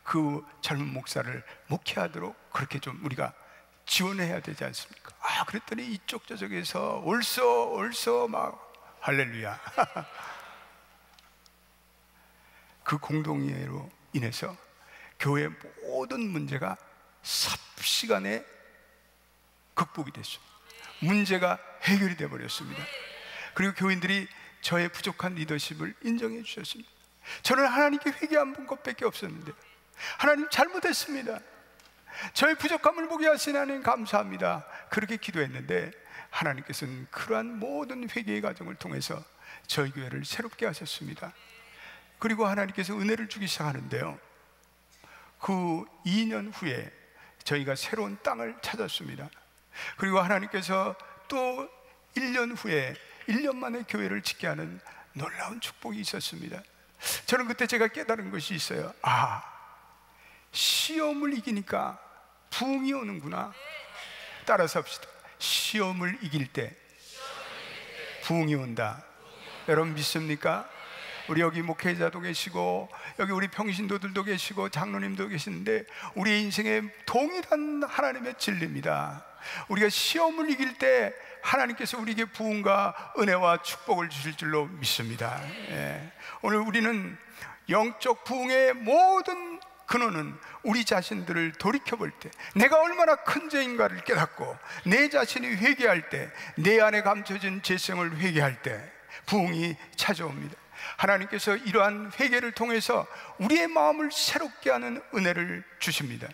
그 젊은 목사를 목회하도록 그렇게 좀 우리가 지원해야 되지 않습니까? 그랬더니 이쪽 저쪽에서 옳소 막 할렐루야. 그 공동회로 인해서 교회의 모든 문제가 삽시간에 극복이 됐어요. 문제가 해결이 되어 버렸습니다. 그리고 교인들이 저의 부족한 리더십을 인정해 주셨습니다. 저는 하나님께 회개한 것밖에 없었는데, 하나님 잘못했습니다, 저의 부족함을 보게 하신 하나님 감사합니다, 그렇게 기도했는데 하나님께서는 그러한 모든 회개의 과정을 통해서 저희 교회를 새롭게 하셨습니다. 그리고 하나님께서 은혜를 주기 시작하는데요, 그 2년 후에 저희가 새로운 땅을 찾았습니다. 그리고 하나님께서 또 1년 후에 1년 만에 교회를 짓게 하는 놀라운 축복이 있었습니다. 저는 그때 제가 깨달은 것이 있어요. 시험을 이기니까 부흥이 오는구나. 따라서 합시다. 시험을 이길 때 부흥이 온다. 여러분 믿습니까? 우리 여기 목회자도 계시고 여기 우리 평신도들도 계시고 장로님도 계시는데 우리의 인생에 동일한 하나님의 진리입니다. 우리가 시험을 이길 때 하나님께서 우리에게 부흥과 은혜와 축복을 주실 줄로 믿습니다. 오늘 우리는 영적 부흥의 모든 근원은 우리 자신들을 돌이켜볼 때, 내가 얼마나 큰 죄인가를 깨닫고 내 자신이 회개할 때, 내 안에 감춰진 죄성을 회개할 때 부흥이 찾아옵니다. 하나님께서 이러한 회개를 통해서 우리의 마음을 새롭게 하는 은혜를 주십니다.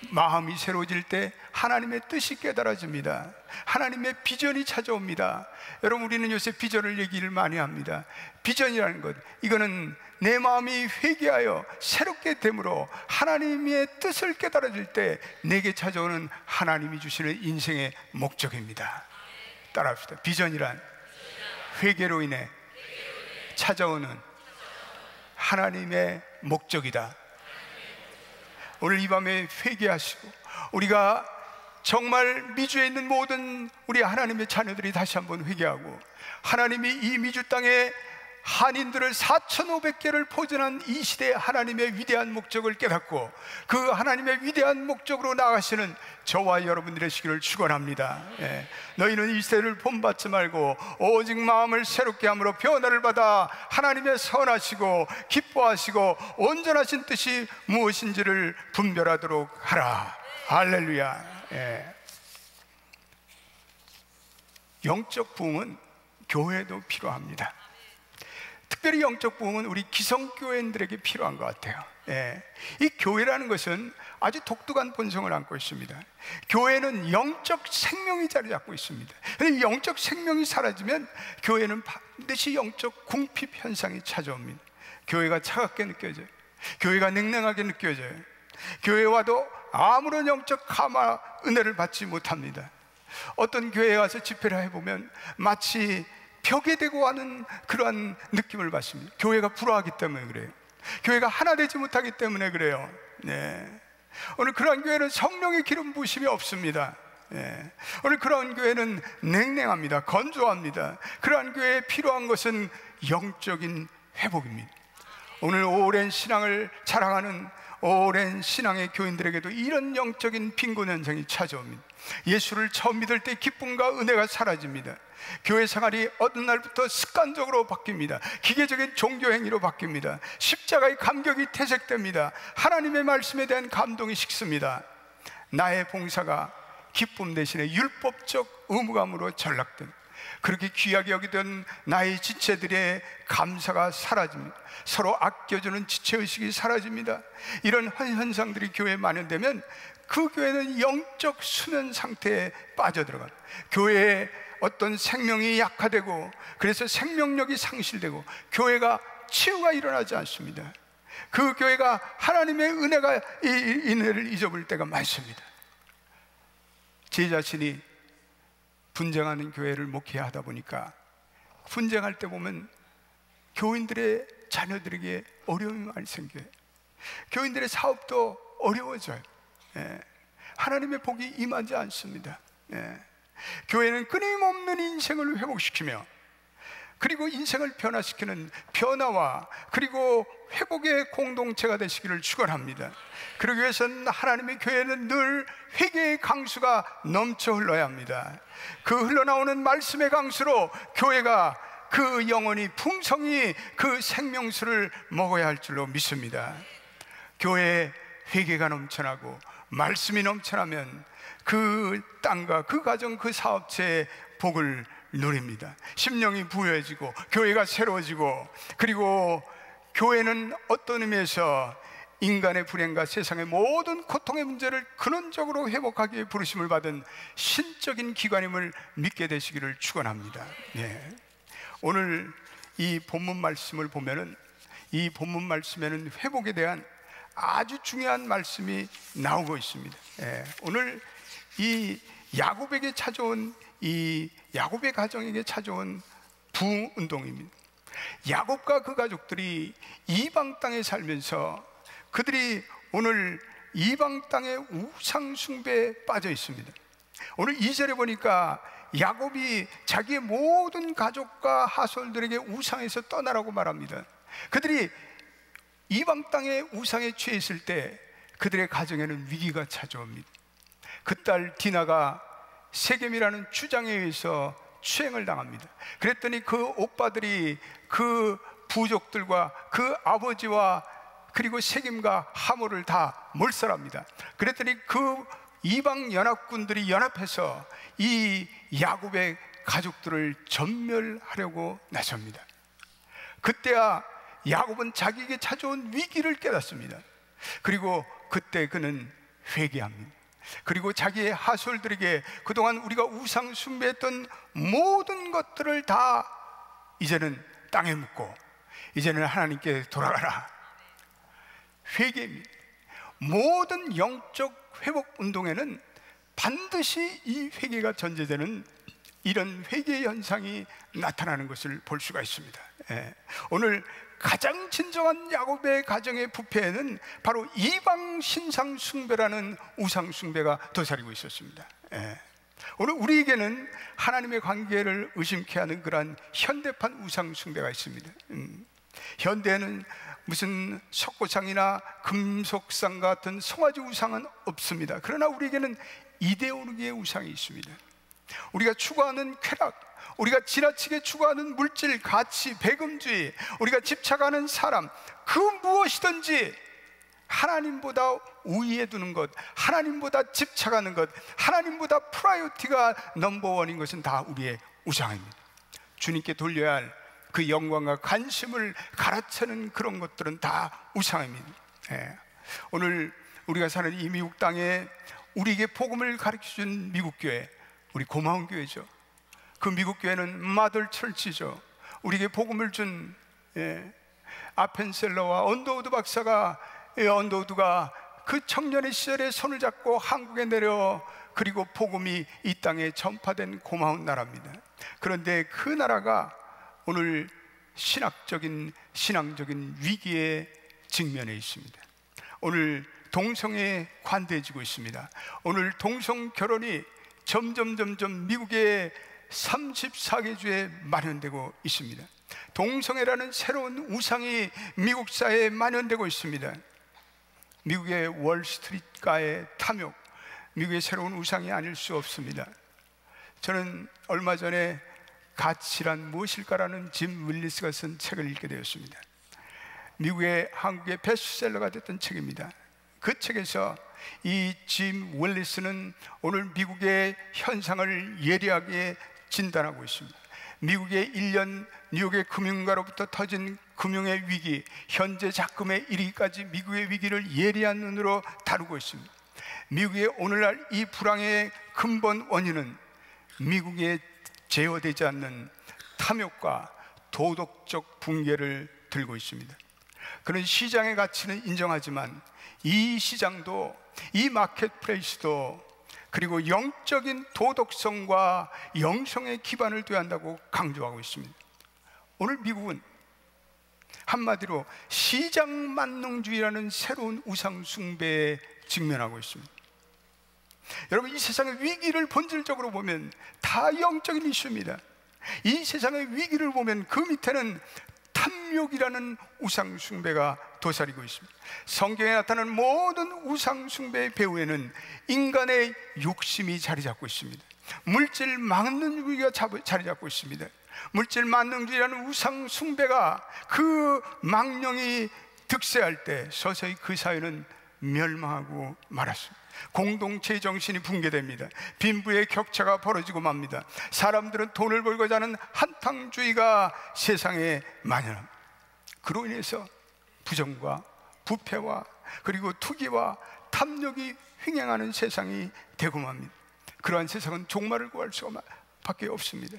마음이 새로워질 때 하나님의 뜻이 깨달아집니다. 하나님의 비전이 찾아옵니다. 여러분, 우리는 요새 비전을 얘기를 많이 합니다. 비전이라는 것, 이거는 내 마음이 회개하여 새롭게 됨으로 하나님의 뜻을 깨달아질 때 내게 찾아오는 하나님이 주시는 인생의 목적입니다. 따라합시다. 비전이란 회개로 인해 찾아오는 하나님의 목적이다. 오늘 이 밤에 회개하시고 우리가 정말 미주에 있는 모든 우리 하나님의 자녀들이 다시 한번 회개하고, 하나님이 이 미주 땅에 한인들을 4,500개를 포전한 이 시대의 하나님의 위대한 목적을 깨닫고 그 하나님의 위대한 목적으로 나가시는 저와 여러분들이 되시기를 축원합니다. 너희는 이 시대를 본받지 말고 오직 마음을 새롭게 함으로 변화를 받아 하나님의 선하시고 기뻐하시고 온전하신 뜻이 무엇인지를 분별하도록 하라. 할렐루야. 영적 부흥은 교회도 필요합니다. 특별히 영적 부흥은 우리 기성교회인들에게 필요한 것 같아요. 이 교회라는 것은 아주 독특한 본성을 안고 있습니다. 교회는 영적 생명이 자리 잡고 있습니다. 그런데 영적 생명이 사라지면 교회는 반드시 영적 궁핍 현상이 찾아옵니다. 교회가 차갑게 느껴져요. 교회가 냉랭하게 느껴져요. 교회 와도 아무런 영적 감화 은혜를 받지 못합니다. 어떤 교회에 와서 집회를 해보면 마치 벽에 대고 하는 그러한 느낌을 받습니다. 교회가 불화하기 때문에 그래요. 교회가 하나 되지 못하기 때문에 그래요. 오늘 그러한 교회는 성령의 기름 부으심이 없습니다. 오늘 그러한 교회는 냉랭합니다. 건조합니다. 그러한 교회에 필요한 것은 영적인 회복입니다. 오늘 오랜 신앙을 자랑하는 오랜 신앙의 교인들에게도 이런 영적인 빈곤 현상이 찾아옵니다. 예수를 처음 믿을 때 기쁨과 은혜가 사라집니다. 교회 생활이 어느 날부터 습관적으로 바뀝니다. 기계적인 종교 행위로 바뀝니다. 십자가의 감격이 퇴색됩니다. 하나님의 말씀에 대한 감동이 식습니다. 나의 봉사가 기쁨 대신에 율법적 의무감으로 전락됩니다. 그렇게 귀하게 여기던 나의 지체들의 감사가 사라집니다. 서로 아껴주는 지체의식이 사라집니다. 이런 현상들이 교회에 만연되면 그 교회는 영적 수면 상태에 빠져들어가요. 교회의 어떤 생명이 약화되고, 그래서 생명력이 상실되고 교회가 치유가 일어나지 않습니다. 그 교회가 하나님의 은혜를 잊어버릴 때가 많습니다. 제 자신이 분쟁하는 교회를 목회해야 하다 보니까 분쟁할 때 보면 교인들의 자녀들에게 어려움이 많이 생겨요. 교인들의 사업도 어려워져요. 하나님의 복이 임하지 않습니다. 교회는 끊임없는 인생을 회복시키며, 그리고 인생을 변화시키는 변화와 그리고 회복의 공동체가 되시기를 축원합니다. 그러기 위해서는 하나님의 교회는 늘 회개의 강수가 넘쳐 흘러야 합니다. 그 흘러나오는 말씀의 강수로 교회가 그 영혼이 풍성히 그 생명수를 먹어야 할 줄로 믿습니다. 교회에 회개가 넘쳐나고 말씀이 넘쳐나면 그 땅과 그 가정, 그 사업체의 복을 누립니다. 심령이 부여해지고 교회가 새로워지고, 그리고 교회는 어떤 의미에서 인간의 불행과 세상의 모든 고통의 문제를 근원적으로 회복하기 위해 부르심을 받은 신적인 기관임을 믿게 되시기를 축원합니다. 오늘 이 본문 말씀을 보면은, 이 본문 말씀에는 회복에 대한 아주 중요한 말씀이 나오고 있습니다. 오늘 이 야곱에게 찾아온, 이 야곱의 가정에게 찾아온 부흥운동입니다. 야곱과 그 가족들이 이방 땅에 살면서 그들이 오늘 이방 땅의 우상 숭배에 빠져 있습니다. 오늘 2절에 보니까 야곱이 자기의 모든 가족과 하솔들에게 우상에서 떠나라고 말합니다. 그들이 이방 땅의 우상에 취해 있을 때 그들의 가정에는 위기가 찾아옵니다. 그 딸 디나가 세겜이라는 주장에 의해서 추행을 당합니다. 그랬더니 그 오빠들이 그 부족들과 그 아버지와 그리고 세겜과 하모를 다 몰살합니다. 그랬더니 그 이방 연합군들이 연합해서 이 야곱의 가족들을 전멸하려고 나섭니다. 그때야 야곱은 자기에게 찾아온 위기를 깨닫습니다. 그리고 그때 그는 회개합니다. 그리고 자기의 하솔들에게 그동안 우리가 우상 숭배했던 모든 것들을 다 이제는 땅에 묻고 이제는 하나님께 돌아가라. 회개입니다. 모든 영적 회복 운동에는 반드시 이 회개가 전제되는 이런 회개 현상이 나타나는 것을 볼 수가 있습니다. 오늘 가장 진정한 야곱의 가정의 부패에는 바로 이방 신상 숭배라는 우상 숭배가 도사리고 있었습니다. 오늘 우리에게는 하나님의 관계를 의심케 하는 그러한 현대판 우상 숭배가 있습니다. 현대에는 무슨 석고상이나 금속상 같은 송아지 우상은 없습니다. 그러나 우리에게는 이데올로기의 우상이 있습니다. 우리가 추구하는 쾌락, 우리가 지나치게 추구하는 물질, 가치, 배금주의, 우리가 집착하는 사람, 그 무엇이든지 하나님보다 우위에 두는 것, 하나님보다 집착하는 것, 하나님보다 프라이어티가 넘버원인 것은 다 우리의 우상입니다. 주님께 돌려야 할 그 영광과 관심을 갈아채는 그런 것들은 다 우상입니다. 오늘 우리가 사는 이 미국 땅에 우리에게 복음을 가르쳐준 미국 교회, 우리 고마운 교회죠. 그 미국 교회는 마들 철치죠. 우리에게 복음을 준 아펜셀러와 언더우드 박사가, 언더우드가 그 청년의 시절에 손을 잡고 한국에 내려 그리고 복음이 이 땅에 전파된 고마운 나라입니다. 그런데 그 나라가 오늘 신앙적인 위기에 직면해 있습니다. 오늘 동성애에 관대해지고 있습니다. 오늘 동성 결혼이 점점 미국의 34개주에 만연되고 있습니다. 동성애라는 새로운 우상이 미국 사회에 만연되고 있습니다. 미국의 월스트리트가의 탐욕, 미국의 새로운 우상이 아닐 수 없습니다. 저는 얼마 전에 가치란 무엇일까라는 짐 윌리스가 쓴 책을 읽게 되었습니다. 미국의 한국의 베스트셀러가 됐던 책입니다. 그 책에서 이 짐 윌리스는 오늘 미국의 현상을 예리하게 진단하고 있습니다. 미국의 1년 뉴욕의 금융가로부터 터진 금융의 위기, 현재 작금에 이르기까지 미국의 위기를 예리한 눈으로 다루고 있습니다. 미국의 오늘날 이 불황의 근본 원인은 미국에 제어되지 않는 탐욕과 도덕적 붕괴를 들고 있습니다. 그런 시장의 가치는 인정하지만 이 시장도, 이 마켓플레이스도, 그리고 영적인 도덕성과 영성의 기반을 둬야 한다고 강조하고 있습니다. 오늘 미국은 한마디로 시장 만능주의라는 새로운 우상 숭배에 직면하고 있습니다. 여러분, 이 세상의 위기를 본질적으로 보면 다 영적인 이슈입니다. 이 세상의 위기를 보면 그 밑에는 탐욕이라는 우상 숭배가 도사리고 있습니다. 성경에 나타나는 모든 우상 숭배의 배후에는 인간의 욕심이 자리 잡고 있습니다. 물질 만능주의가 자리 잡고 있습니다. 물질 만능주의라는 우상 숭배가, 그 망령이 득세할 때 서서히 그 사회는 멸망하고 말았습니다. 공동체 정신이 붕괴됩니다. 빈부의 격차가 벌어지고 맙니다. 사람들은 돈을 벌고자 하는 한탕주의가 세상에 만연합니다. 그로 인해서 부정과 부패와 그리고 투기와 탐욕이 횡행하는 세상이 되고 맙니다. 그러한 세상은 종말을 구할 수가 밖에 없습니다.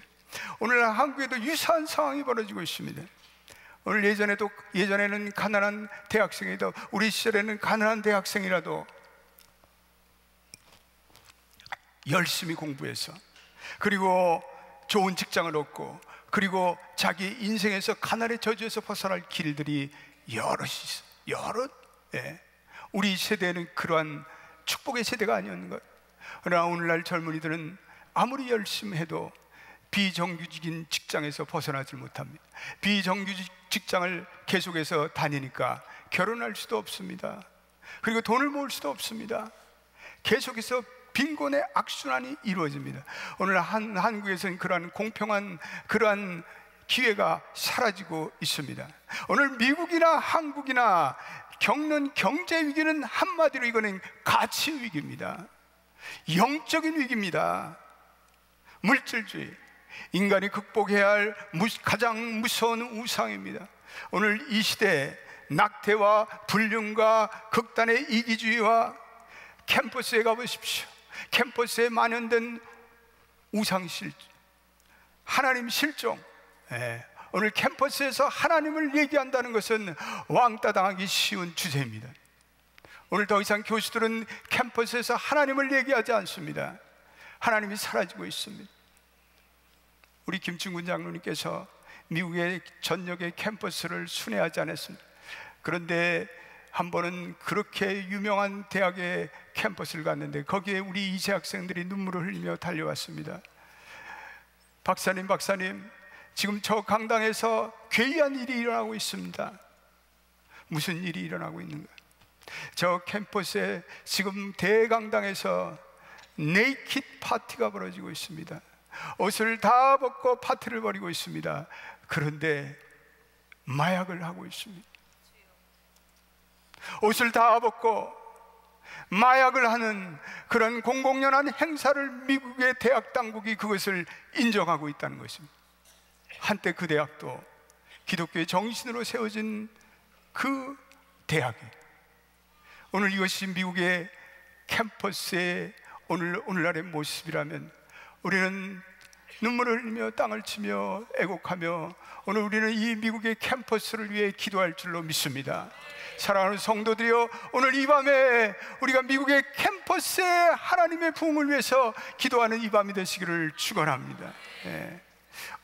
오늘 한국에도 유사한 상황이 벌어지고 있습니다. 오늘 예전에는 가난한 대학생이라도, 우리 시절에는 가난한 대학생이라도 열심히 공부해서, 그리고 좋은 직장을 얻고, 그리고 자기 인생에서 가난의 저주에서 벗어날 길들이 여럿이 있어요. 우리 세대는 그러한 축복의 세대가 아니었는가. 그러나 오늘날 젊은이들은 아무리 열심히 해도 비정규직인 직장에서 벗어나지 못합니다. 비정규직 직장을 계속해서 다니니까 결혼할 수도 없습니다. 그리고 돈을 모을 수도 없습니다. 계속해서 빈곤의 악순환이 이루어집니다. 오늘 한국에서는 그러한 공평한 그러한 기회가 사라지고 있습니다. 오늘 미국이나 한국이나 겪는 경제 위기는 한마디로 이거는 가치 위기입니다. 영적인 위기입니다. 물질주의, 인간이 극복해야 할 가장 무서운 우상입니다. 오늘 이 시대에 낙태와 불륜과 극단의 이기주의와 캠퍼스에 가보십시오. 캠퍼스에 만연된 우상실, 하나님 실종. 오늘 캠퍼스에서 하나님을 얘기한다는 것은 왕따 당하기 쉬운 주제입니다. 오늘 더 이상 교수들은 캠퍼스에서 하나님을 얘기하지 않습니다. 하나님이 사라지고 있습니다. 우리 김충근 장로님께서 미국의 전역의 캠퍼스를 순회하지 않았습니다. 그런데 한 번은 그렇게 유명한 대학의 캠퍼스를 갔는데 거기에 우리 이세 학생들이 눈물을 흘리며 달려왔습니다. 박사님, 지금 저 강당에서 괴이한 일이 일어나고 있습니다. 무슨 일이 일어나고 있는가? 저 캠퍼스에 지금 대강당에서 네이키드 파티가 벌어지고 있습니다. 옷을 다 벗고 파티를 벌이고 있습니다. 그런데 마약을 하고 있습니다. 옷을 다 벗고 마약을 하는 그런 공공연한 행사를 미국의 대학 당국이 그것을 인정하고 있다는 것입니다. 한때 그 대학도 기독교의 정신으로 세워진 그 대학이, 오늘 이것이 미국의 캠퍼스의 오늘날의 모습이라면 우리는 눈물을 흘리며 땅을 치며 애곡하며 오늘 우리는 이 미국의 캠퍼스를 위해 기도할 줄로 믿습니다. 사랑하는 성도들이여, 오늘 이 밤에 우리가 미국의 캠퍼스에 하나님의 부흥을 위해서 기도하는 이 밤이 되시기를 축원합니다.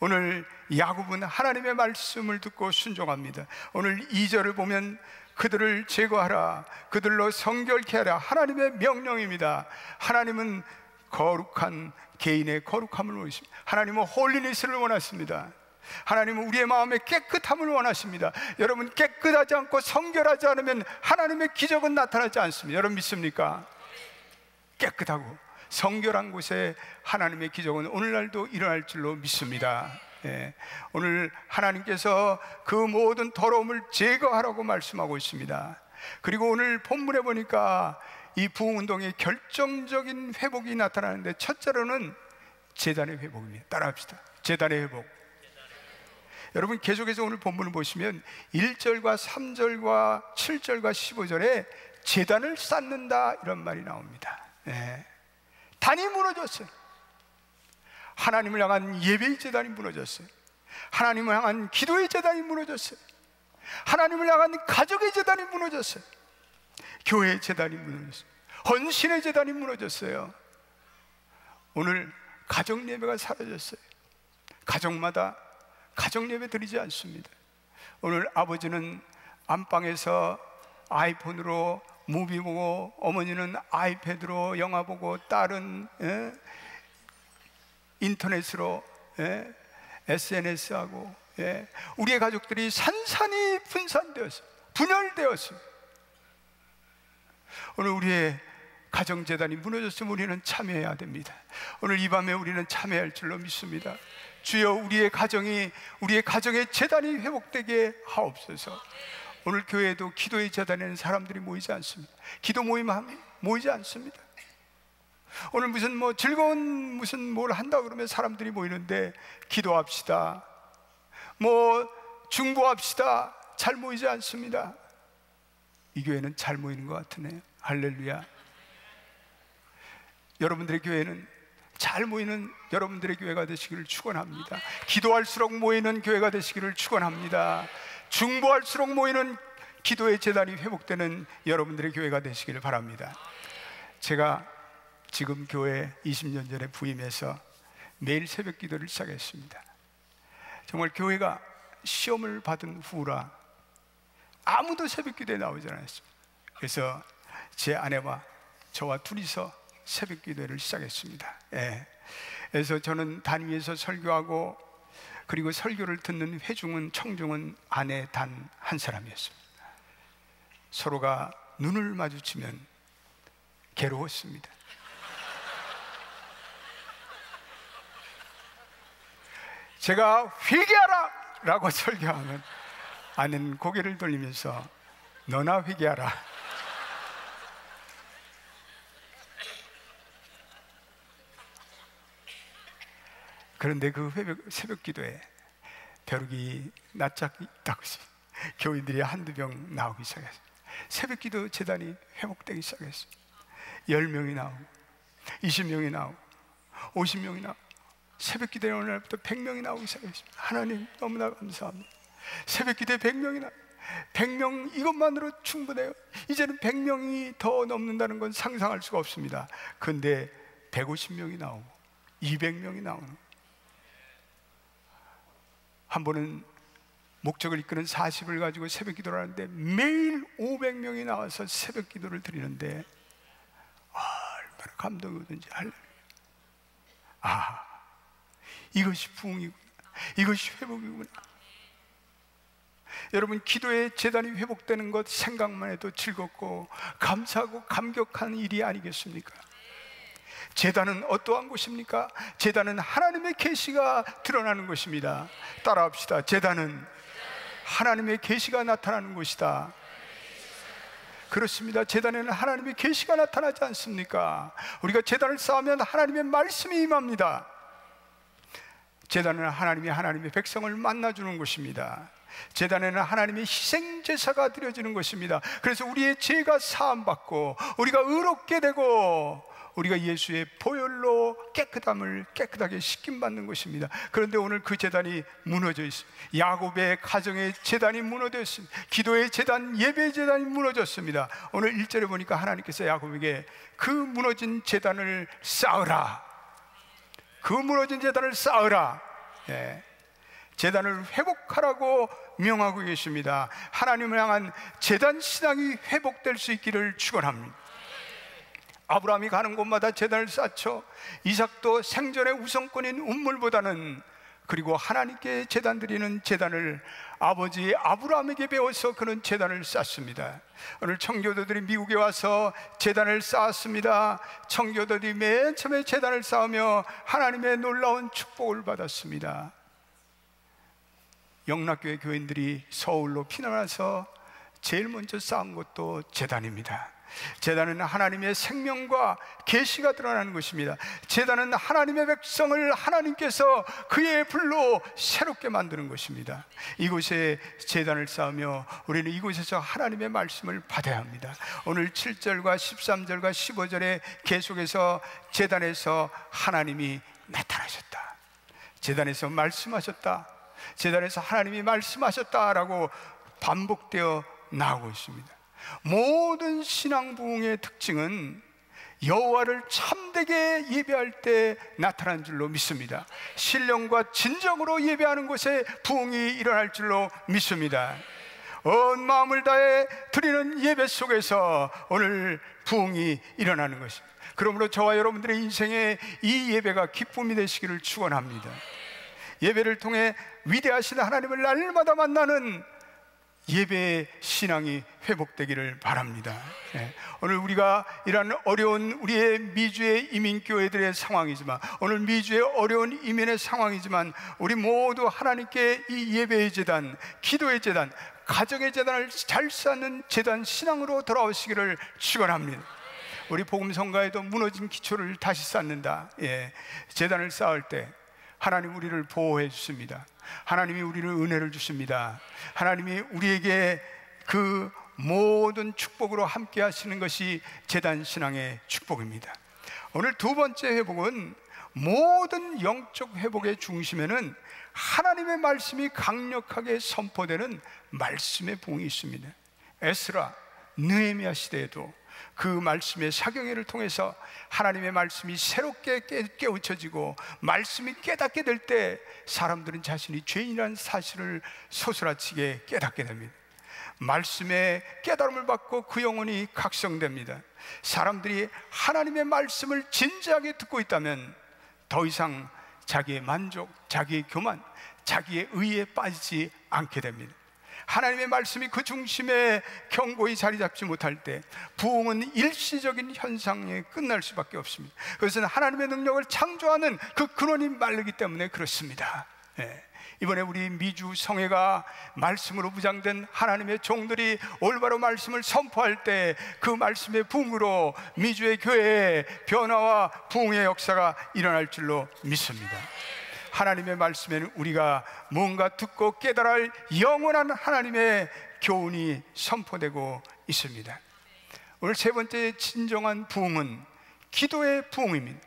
오늘 야곱은 하나님의 말씀을 듣고 순종합니다. 오늘 2절을 보면 그들을 제거하라, 그들로 성결케 하라, 하나님의 명령입니다. 하나님은 거룩한 개인의 거룩함을 원하십니다. 하나님은 홀리니스를 원하십니다. 하나님은 우리의 마음의 깨끗함을 원하십니다. 여러분, 깨끗하지 않고 성결하지 않으면 하나님의 기적은 나타나지 않습니다. 여러분 믿습니까? 깨끗하고 성결한 곳에 하나님의 기적은 오늘날도 일어날 줄로 믿습니다. 오늘 하나님께서 그 모든 더러움을 제거하라고 말씀하고 있습니다. 그리고 오늘 본문에 보니까 이 부흥운동의 결정적인 회복이 나타나는데, 첫째로는 제단의 회복입니다. 따라합시다. 제단의 회복. 여러분 계속해서 오늘 본문을 보시면 1절과 3절과 7절과 15절에 제단을 쌓는다 이런 말이 나옵니다. 네. 단이 무너졌어요. 하나님을 향한 예배의 제단이 무너졌어요. 하나님을 향한 기도의 제단이 무너졌어요. 하나님을 향한 가족의 제단이 무너졌어요. 교회의 제단이 무너졌어요. 헌신의 제단이 무너졌어요. 오늘 가정 예배가 사라졌어요. 가정마다 가정 예배 드리지 않습니다. 오늘 아버지는 안방에서 아이폰으로 무비 보고, 어머니는 아이패드로 영화 보고, 딸은 인터넷으로 SNS하고, 우리의 가족들이 산산이 분산되었어요. 분열되었어요. 오늘 우리의 가정재단이 무너졌으면 우리는 참여해야 됩니다. 오늘 이 밤에 우리는 참여할 줄로 믿습니다. 주여, 우리의 가정의 재단이 회복되게 하옵소서. 오늘 교회에도 기도의 재단에는 사람들이 모이지 않습니다. 기도 모임 모이지 않습니다. 오늘 무슨 즐거운 뭘 한다 그러면 사람들이 모이는데, 기도합시다, 중보합시다, 잘 모이지 않습니다. 이 교회는 잘 모이는 것 같으네요. 할렐루야. 여러분들의 교회는 잘 모이는 여러분들의 교회가 되시기를 축원합니다. 기도할수록 모이는 교회가 되시기를 축원합니다. 중보할수록 모이는 기도의 재단이 회복되는 여러분들의 교회가 되시기를 바랍니다. 제가 지금 교회 20년 전에 부임해서 매일 새벽 기도를 시작했습니다. 정말 교회가 시험을 받은 후라 아무도 새벽 기도에 나오지 않았습니다. 그래서 제 아내와 저와 둘이서 새벽 기도를 시작했습니다. 그래서 저는 단위에서 설교하고, 그리고 설교를 듣는 회중은, 청중은 아내 단 한 사람이었습니다. 서로가 눈을 마주치면 괴로웠습니다. 제가 회개하라 라고 설교하면 아내는 고개를 돌리면서 너나 회개하라. 그런데 그 새벽 기도에 벼룩이 낯짝이 있다고 교인들이 한두 명 나오기 시작했어요. 새벽 기도 재단이 회복되기 시작했어요. 10명이 나오고, 20명이 나오고, 50명이 나오고, 새벽 기도에 어느 날부터 100명이 나오기 시작했습니다. 하나님 너무나 감사합니다. 새벽 기도에 100명이 나와요. 100명 이것만으로 충분해요. 이제는 100명이 더 넘는다는 건 상상할 수가 없습니다. 그런데 150명이 나오고 200명이 나오는 거예요. 한 번은 목적을 이끄는 40을 가지고 새벽 기도를 하는데 매일 500명이 나와서 새벽 기도를 드리는데 얼마나 감동이 오든지. 이것이 부흥이구나, 이것이 회복이구나. 여러분, 기도의 재단이 회복되는 것 생각만 해도 즐겁고 감사하고 감격한 일이 아니겠습니까? 제단은 어떠한 곳입니까? 제단은 하나님의 계시가 드러나는 곳입니다. 따라합시다. 제단은 하나님의 계시가 나타나는 곳이다. 그렇습니다. 제단에는 하나님의 계시가 나타나지 않습니까? 우리가 제단을 쌓으면 하나님의 말씀이 임합니다. 제단은 하나님의 백성을 만나주는 곳입니다. 제단에는 하나님의 희생제사가 드려지는 것입니다. 그래서 우리의 죄가 사함받고 우리가 의롭게 되고 우리가 예수의 보혈로 깨끗하게 씻김받는 것입니다. 그런데 오늘 그 제단이 무너져 있습니다. 야곱의 가정의 제단이 무너져 있습니다. 기도의 제단, 예배의 제단이 무너졌습니다. 오늘 1절에 보니까 하나님께서 야곱에게 그 무너진 제단을 쌓으라, 그 무너진 제단을 쌓으라, 제단을 회복하라고 명하고 계십니다. 하나님을 향한 제단 신앙이 회복될 수 있기를 축원합니다. 아브라함이 가는 곳마다 제단을 쌓죠. 이삭도 생존의 우선권인 운물보다는, 그리고 하나님께 제단 드리는 제단을 아버지 아브라함에게 배워서 그는 제단을 쌓습니다. 오늘 청교도들이 미국에 와서 제단을 쌓았습니다. 청교도들이 맨 처음에 제단을 쌓으며 하나님의 놀라운 축복을 받았습니다. 영락교회 교인들이 서울로 피난와서 제일 먼저 쌓은 것도 제단입니다. 제단은 하나님의 생명과 계시가 드러나는 것입니다. 제단은 하나님의 백성을 하나님께서 그의 불로 새롭게 만드는 것입니다. 이곳에 제단을 쌓으며 우리는 이곳에서 하나님의 말씀을 받아야 합니다. 오늘 7절과 13절과 15절에 계속해서 제단에서 하나님이 나타나셨다, 제단에서 말씀하셨다, 제단에서 하나님이 말씀하셨다라고 반복되어 나오고 있습니다. 모든 신앙 부흥의 특징은 여호와를 참되게 예배할 때 나타난 줄로 믿습니다. 신령과 진정으로 예배하는 곳에 부흥이 일어날 줄로 믿습니다. 온 마음을 다해 드리는 예배 속에서 오늘 부흥이 일어나는 것입니다. 그러므로 저와 여러분들의 인생에 이 예배가 기쁨이 되시기를 축원합니다. 예배를 통해 위대하신 하나님을 날마다 만나는 예배의 신앙이 회복되기를 바랍니다. 오늘 우리가 이러한 어려운 우리의 미주의 이민교회들의 상황이지만, 오늘 미주의 어려운 이민의 상황이지만, 우리 모두 하나님께 이 예배의 제단, 기도의 제단, 가정의 제단을 잘 쌓는 제단 신앙으로 돌아오시기를 축원합니다. 우리 복음성가에도 무너진 기초를 다시 쌓는다. 제단을 쌓을 때 하나님 우리를 보호해 주십니다. 하나님이 우리를 은혜를 주십니다. 하나님이 우리에게 그 모든 축복으로 함께 하시는 것이 제단 신앙의 축복입니다. 오늘 두 번째 회복은, 모든 영적 회복의 중심에는 하나님의 말씀이 강력하게 선포되는 말씀의 부흥이 있습니다. 에스라, 느헤미야 시대에도 그 말씀의 사경회를 통해서 하나님의 말씀이 새롭게 깨우쳐지고 말씀이 깨닫게 될 때 사람들은 자신이 죄인이라는 사실을 소스라치게 깨닫게 됩니다. 말씀의 깨달음을 받고 그 영혼이 각성됩니다. 사람들이 하나님의 말씀을 진지하게 듣고 있다면 더 이상 자기의 만족, 자기의 교만, 자기의 의에 빠지지 않게 됩니다. 하나님의 말씀이 그 중심에 견고히 자리 잡지 못할 때 부흥은 일시적인 현상에 끝날 수밖에 없습니다. 그것은 하나님의 능력을 창조하는 그 근원이 마르기 때문에 그렇습니다. 이번에 우리 미주 성회가 말씀으로 무장된 하나님의 종들이 올바로 말씀을 선포할 때 그 말씀의 부흥으로 미주의 교회의 변화와 부흥의 역사가 일어날 줄로 믿습니다. 하나님의 말씀에는 우리가 뭔가 듣고 깨달아야 할 영원한 하나님의 교훈이 선포되고 있습니다. 오늘 세 번째 진정한 부흥은 기도의 부흥입니다.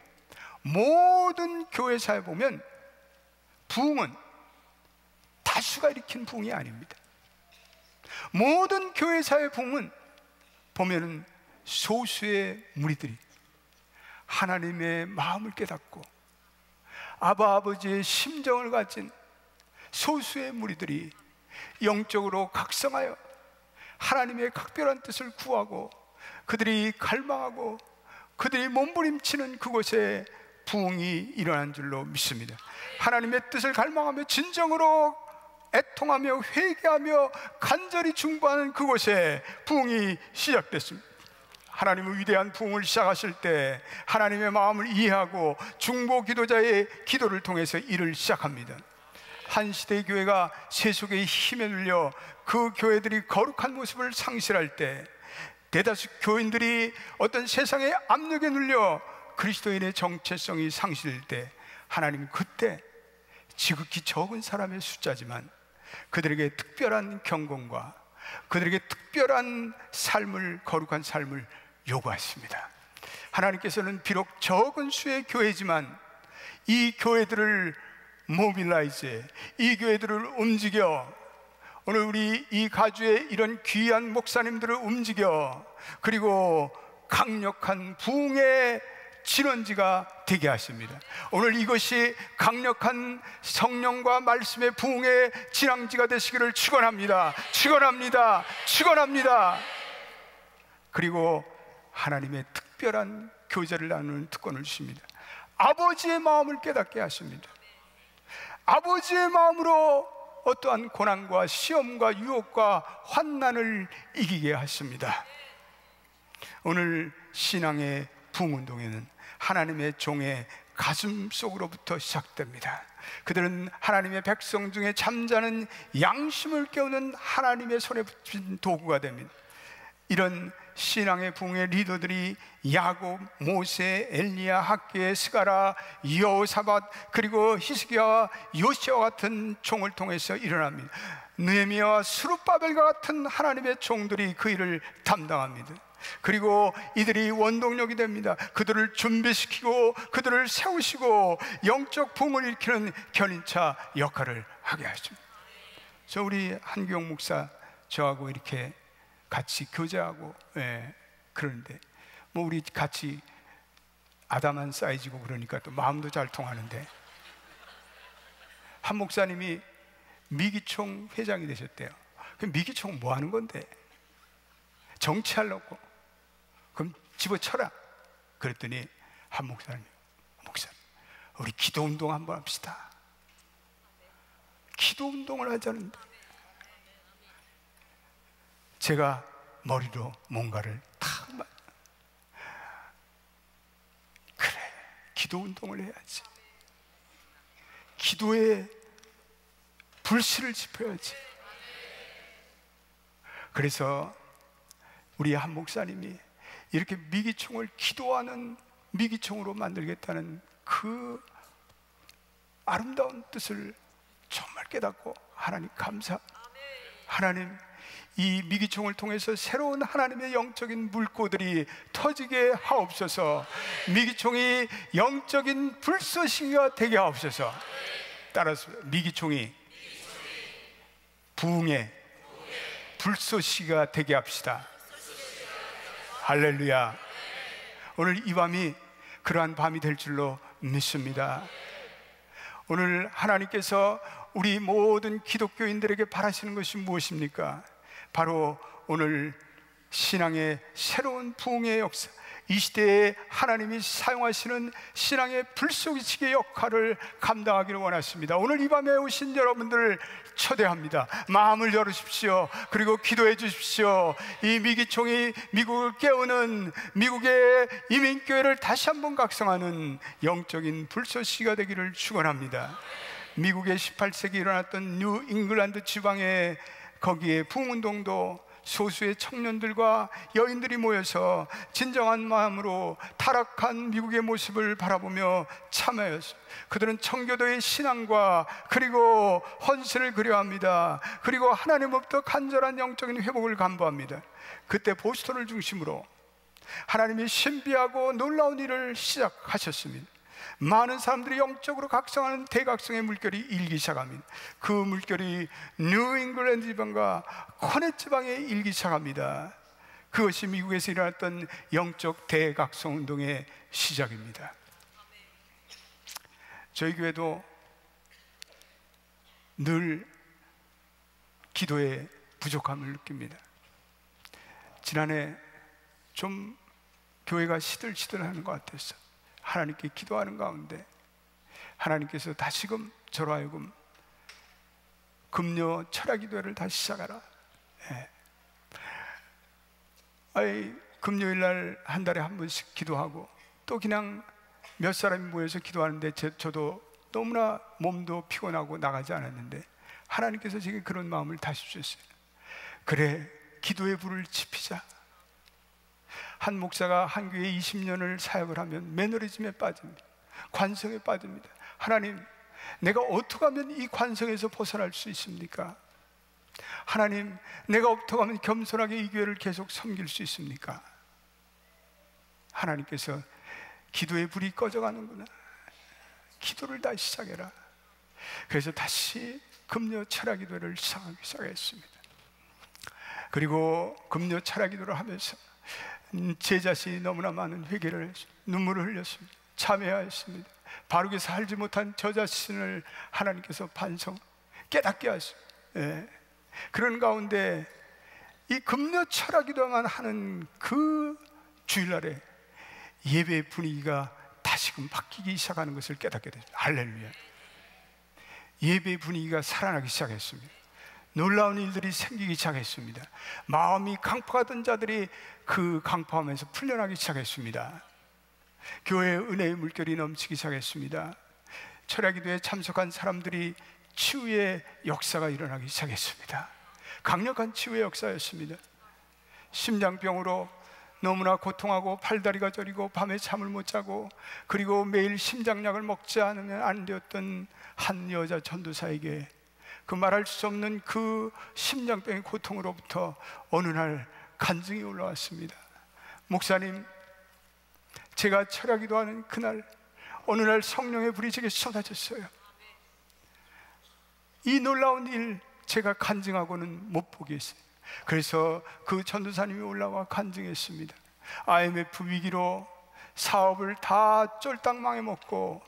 모든 교회사에 보면 부흥은 다수가 일으킨 부흥이 아닙니다. 모든 교회사의 부흥은 보면은 소수의 무리들이 하나님의 마음을 깨닫고 아버지의 심정을 가진 소수의 무리들이 영적으로 각성하여 하나님의 각별한 뜻을 구하고 그들이 갈망하고 그들이 몸부림치는 그곳에 부흥이 일어난 줄로 믿습니다. 하나님의 뜻을 갈망하며 진정으로 애통하며 회개하며 간절히 중보하는 그곳에 부흥이 시작됐습니다. 하나님의 위대한 부흥을 시작하실 때 하나님의 마음을 이해하고 중보 기도자의 기도를 통해서 일을 시작합니다. 한 시대의 교회가 세속의 힘에 눌려 그 교회들이 거룩한 모습을 상실할 때, 대다수 교인들이 어떤 세상의 압력에 눌려 그리스도인의 정체성이 상실될 때, 하나님은 그때 지극히 적은 사람의 숫자지만 그들에게 특별한 경건과 그들에게 특별한 삶을, 거룩한 삶을 요구하십니다. 하나님께서는 비록 적은 수의 교회지만 이 교회들을 모빌라이즈, 이 교회들을 움직여, 오늘 우리 이 가주의 이런 귀한 목사님들을 움직여, 그리고 강력한 부흥의 진원지가 되게 하십니다. 오늘 이것이 강력한 성령과 말씀의 부흥의 진앙지가 되시기를 축원합니다. 축원합니다. 축원합니다. 그리고 하나님의 특별한 교제를 나누는 특권을 주십니다. 아버지의 마음을 깨닫게 하십니다. 아버지의 마음으로 어떠한 고난과 시험과 유혹과 환난을 이기게 하십니다. 오늘 신앙의 부흥운동에는 하나님의 종의 가슴 속으로부터 시작됩니다. 그들은 하나님의 백성 중에 잠자는 양심을 깨우는 하나님의 손에 붙인 도구가 됩니다. 이런 신앙의 붕의 리더들이 야곱, 모세, 엘리야, 학개, 스가랴, 여호사밧, 그리고 히스기야와 요시아와 같은 종을 통해서 일어납니다. 느헤미야와 스룹바벨과 같은 하나님의 종들이 그 일을 담당합니다. 그리고 이들이 원동력이 됩니다. 그들을 준비시키고 그들을 세우시고 영적 붕을 일으키는 견인차 역할을 하게 하십니다. 저 우리 한기용 목사 저하고 이렇게 같이 교제하고 그러는데 뭐 우리 같이 아담한 사이즈고 그러니까 또 마음도 잘 통하는데, 한 목사님이 미기총 회장이 되셨대요. 그럼 미기총 뭐 하는 건데? 정치하려고. 그럼 집어쳐라. 그랬더니 한 목사님, 목사님, 우리 기도운동 한번 합시다. 기도운동을 하자는데 제가 머리로 뭔가를 탁 그래, 기도운동을 해야지. 기도에 불씨를 지펴야지. 그래서 우리 한 목사님이 이렇게 미기총을 기도하는 미기총으로 만들겠다는 그 아름다운 뜻을 정말 깨닫고, 하나님 감사. 하나님, 이 미기총을 통해서 새로운 하나님의 영적인 물꼬들이 터지게 하옵소서. 미기총이 영적인 불쏘시개가 되게 하옵소서. 따라서 미기총이 부흥의 불쏘시개가 되게 합시다. 할렐루야. 오늘 이 밤이 그러한 밤이 될 줄로 믿습니다. 오늘 하나님께서 우리 모든 기독교인들에게 바라시는 것이 무엇입니까? 바로 오늘 신앙의 새로운 부흥의 역사, 이 시대에 하나님이 사용하시는 신앙의 불쏘시개 역할을 감당하기를 원하십니다. 오늘 이 밤에 오신 여러분들을 초대합니다. 마음을 열으십시오. 그리고 기도해 주십시오. 이 미기총이 미국을 깨우는, 미국의 이민교회를 다시 한번 각성하는 영적인 불쏘시개가 되기를 축원합니다. 미국의 18세기 일어났던 뉴 잉글랜드 지방에, 거기에 부흥운동도 소수의 청년들과 여인들이 모여서 진정한 마음으로 타락한 미국의 모습을 바라보며 참여했어요. 그들은 청교도의 신앙과 그리고 헌신을 그려합니다. 그리고 하나님으로부터 간절한 영적인 회복을 간구합니다. 그때 보스턴을 중심으로 하나님이 신비하고 놀라운 일을 시작하셨습니다. 많은 사람들이 영적으로 각성하는 대각성의 물결이 일기 시작합니다. 그 물결이 뉴 잉글랜드 지방과 코넷 지방에 일기 시작합니다. 그것이 미국에서 일어났던 영적 대각성 운동의 시작입니다. 저희 교회도 늘 기도에 부족함을 느낍니다. 지난해 좀 교회가 시들시들하는 것 같았어요. 하나님께 기도하는 가운데 하나님께서 다시금 저로 하여금 금요 철야기도회를 다시 시작하라. 금요일 날 한 달에 한 번씩 기도하고 또 그냥 몇 사람이 모여서 기도하는데 저도 너무나 몸도 피곤하고 나가지 않았는데 하나님께서 제게 그런 마음을 다시 주셨어요. 그래, 기도의 불을 지피자. 한 목사가 한 교회에 20년을 사역을 하면 매너리즘에 빠집니다. 관성에 빠집니다. 하나님, 내가 어떻게 하면 이 관성에서 벗어날 수 있습니까? 하나님, 내가 어떻게 하면 겸손하게 이 교회를 계속 섬길 수 있습니까? 하나님께서 기도의 불이 꺼져가는구나. 기도를 다시 시작해라. 그래서 다시 금요 철야기도를 시작하기 시작했습니다. 그리고 금요 철야기도를 하면서 제 자신이 너무나 많은 회개를 했습니다. 눈물을 흘렸습니다. 참회하였습니다. 바르게 살지 못한 저 자신을 하나님께서 반성, 깨닫게 하십니다. 그런 가운데 이 금요 철야기도만 하는 그 주일날에 예배의 분위기가 다시금 바뀌기 시작하는 것을 깨닫게 됐습니다. 할렐루야. 예배의 분위기가 살아나기 시작했습니다. 놀라운 일들이 생기기 시작했습니다. 마음이 강팍하던 자들이 그 강팍하면서 풀려나기 시작했습니다. 교회의 은혜의 물결이 넘치기 시작했습니다. 철야기도에 참석한 사람들이 치유의 역사가 일어나기 시작했습니다. 강력한 치유의 역사였습니다. 심장병으로 너무나 고통하고 팔다리가 저리고 밤에 잠을 못 자고 그리고 매일 심장약을 먹지 않으면 안 되었던 한 여자 전도사에게 그 말할 수 없는 그 심장병의 고통으로부터 어느 날 간증이 올라왔습니다. 목사님, 제가 철야기도하는 그날 어느 날 성령의 불이 제게 쏟아졌어요. 이 놀라운 일 제가 간증하고는 못 보겠어요. 그래서 그 전도사님이 올라와 간증했습니다. IMF 위기로 사업을 다 쫄딱 망해먹고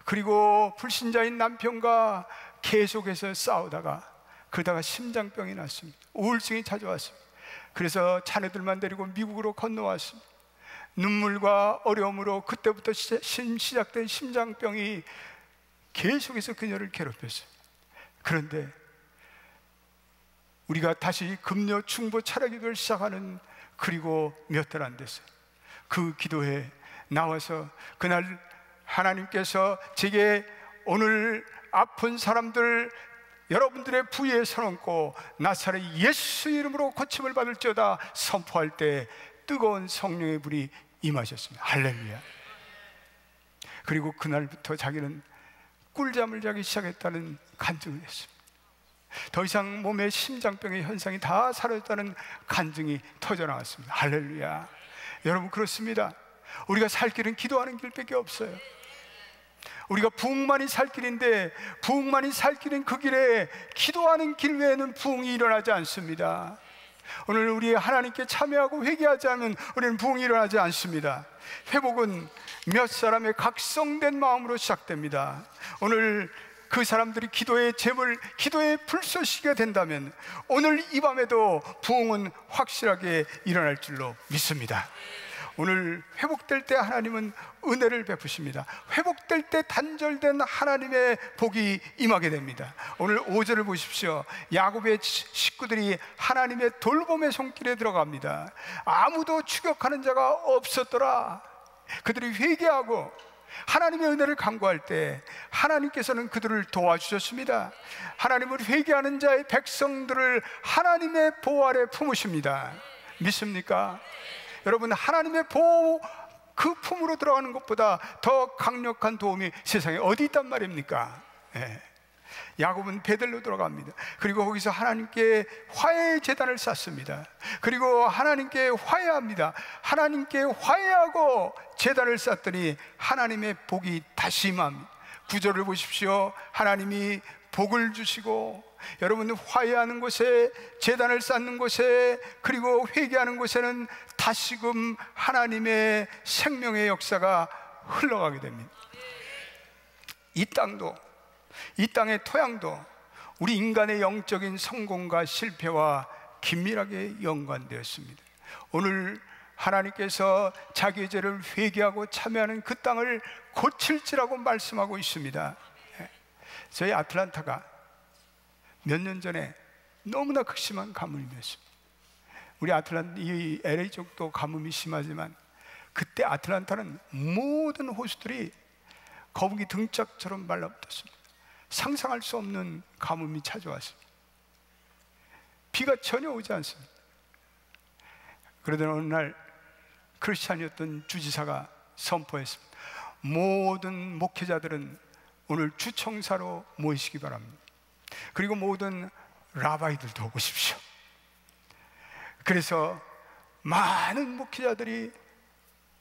그리고 불신자인 남편과 계속해서 싸우다가 그러다가 심장병이 났습니다. 우울증이 찾아왔습니다. 그래서 자녀들만 데리고 미국으로 건너왔습니다. 눈물과 어려움으로 그때부터 시작된 심장병이 계속해서 그녀를 괴롭혔어요. 그런데 우리가 다시 금요 중보 철야 기도를 시작하는 그리고 몇 달 안 됐어요. 그 기도에 나와서 그날 하나님께서 제게 오늘 아픈 사람들 여러분들의 부위에 손얹고 나사렛 예수 이름으로 고침을 받을지어다 선포할 때 뜨거운 성령의 불이 임하셨습니다. 할렐루야. 그리고 그날부터 자기는 꿀잠을 자기 시작했다는 간증을 했습니다. 더 이상 몸의 심장병의 현상이 다 사라졌다는 간증이 터져나왔습니다. 할렐루야. 여러분, 그렇습니다. 우리가 살 길은 기도하는 길밖에 없어요. 우리가 부흥만이 살 길인데 부흥만이 살 길은 그 길에 기도하는 길 외에는 부흥이 일어나지 않습니다. 오늘 우리 하나님께 참여하고 회개하지 않으면 우리는 부흥이 일어나지 않습니다. 회복은 몇 사람의 각성된 마음으로 시작됩니다. 오늘 그 사람들이 기도의 제물, 기도의 불쏘시개가 된다면 오늘 이 밤에도 부흥은 확실하게 일어날 줄로 믿습니다. 오늘 회복될 때 하나님은 은혜를 베푸십니다. 회복될 때 단절된 하나님의 복이 임하게 됩니다. 오늘 5절을 보십시오. 야곱의 식구들이 하나님의 돌봄의 손길에 들어갑니다. 아무도 추격하는 자가 없었더라. 그들이 회개하고 하나님의 은혜를 간구할 때 하나님께서는 그들을 도와주셨습니다. 하나님을 회개하는 자의 백성들을 하나님의 보호 아래 품으십니다. 믿습니까? 여러분, 하나님의 보호 그 품으로 들어가는 것보다 더 강력한 도움이 세상에 어디 있단 말입니까? 네. 야곱은 베델로 들어갑니다. 그리고 거기서 하나님께 화해의 제단을 쌓습니다. 그리고 하나님께 화해합니다. 하나님께 화해하고 제단을 쌓더니 하나님의 복이 다시 임합니다. 구절을 보십시오. 하나님이 복을 주시고, 여러분, 화해하는 곳에, 제단을 쌓는 곳에, 그리고 회개하는 곳에는 다시금 하나님의 생명의 역사가 흘러가게 됩니다. 이 땅도, 이 땅의 토양도 우리 인간의 영적인 성공과 실패와 긴밀하게 연관되었습니다. 오늘 하나님께서 자기의 죄를 회개하고 참여하는 그 땅을 고칠지라고 말씀하고 있습니다. 저희 아틀란타가 몇 년 전에 너무나 극심한 가뭄이 었습니다. 우리 이 LA 쪽도 가뭄이 심하지만 그때 아틀란타는 모든 호수들이 거북이 등짝처럼 말라붙었습니다. 상상할 수 없는 가뭄이 찾아왔습니다. 비가 전혀 오지 않습니다. 그러던 어느 날 크리스찬이었던 주지사가 선포했습니다. 모든 목회자들은 오늘 주청사로 모이시기 바랍니다. 그리고 모든 라바이들도 오십시오. 그래서 많은 목회자들이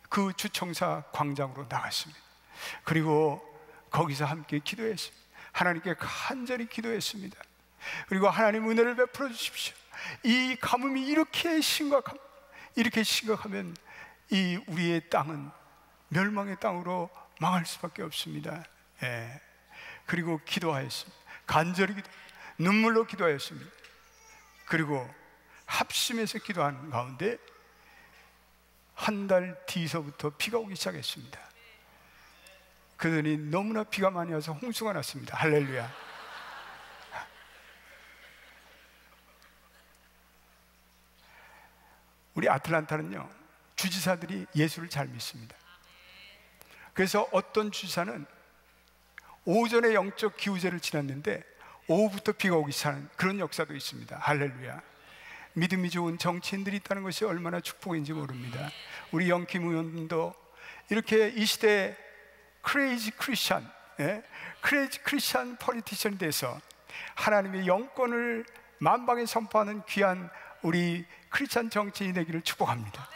그 주청사 광장으로 나갔습니다. 그리고 거기서 함께 기도했습니다. 하나님께 간절히 기도했습니다. 그리고 하나님 은혜를 베풀어 주십시오. 이 가뭄이 이렇게 심각하면 이 우리의 땅은 멸망의 땅으로 망할 수밖에 없습니다. 예. 그리고 기도하였습니다. 간절히 눈물로 기도하였습니다. 그리고 합심해서 기도하는 가운데 한 달 뒤서부터 비가 오기 시작했습니다. 그러더니 너무나 비가 많이 와서 홍수가 났습니다. 할렐루야. 우리 아틀란타는요, 주지사들이 예수를 잘 믿습니다. 그래서 어떤 주지사는 오전에 영적 기후제를 지났는데 오후부터 비가 오기 시작하는 그런 역사도 있습니다. 할렐루야. 믿음이 좋은 정치인들이 있다는 것이 얼마나 축복인지 모릅니다. 우리 영김 의원도 이렇게 이 시대 크레이지 크리스천, 크레이지 크리스천 폴리티션이 돼서 하나님의 영권을 만방에 선포하는 귀한 우리 크리스천 정치인이 되기를 축복합니다.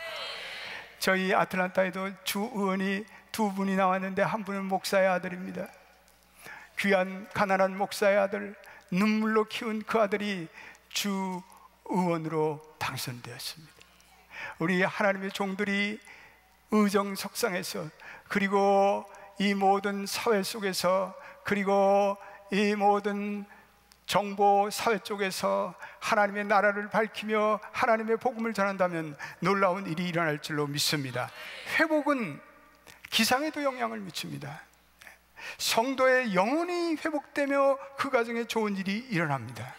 저희 아틀란타에도 주 의원이 두 분이 나왔는데 한 분은 목사의 아들입니다. 귀한 가난한 목사의 아들, 눈물로 키운 그 아들이 주 의원으로 당선되었습니다. 우리 하나님의 종들이 의정석상에서, 그리고 이 모든 사회 속에서, 그리고 이 모든 정보 사회 쪽에서 하나님의 나라를 밝히며 하나님의 복음을 전한다면 놀라운 일이 일어날 줄로 믿습니다. 회복은 기상에도 영향을 미칩니다. 성도의 영혼이 회복되며 그 가정에 좋은 일이 일어납니다.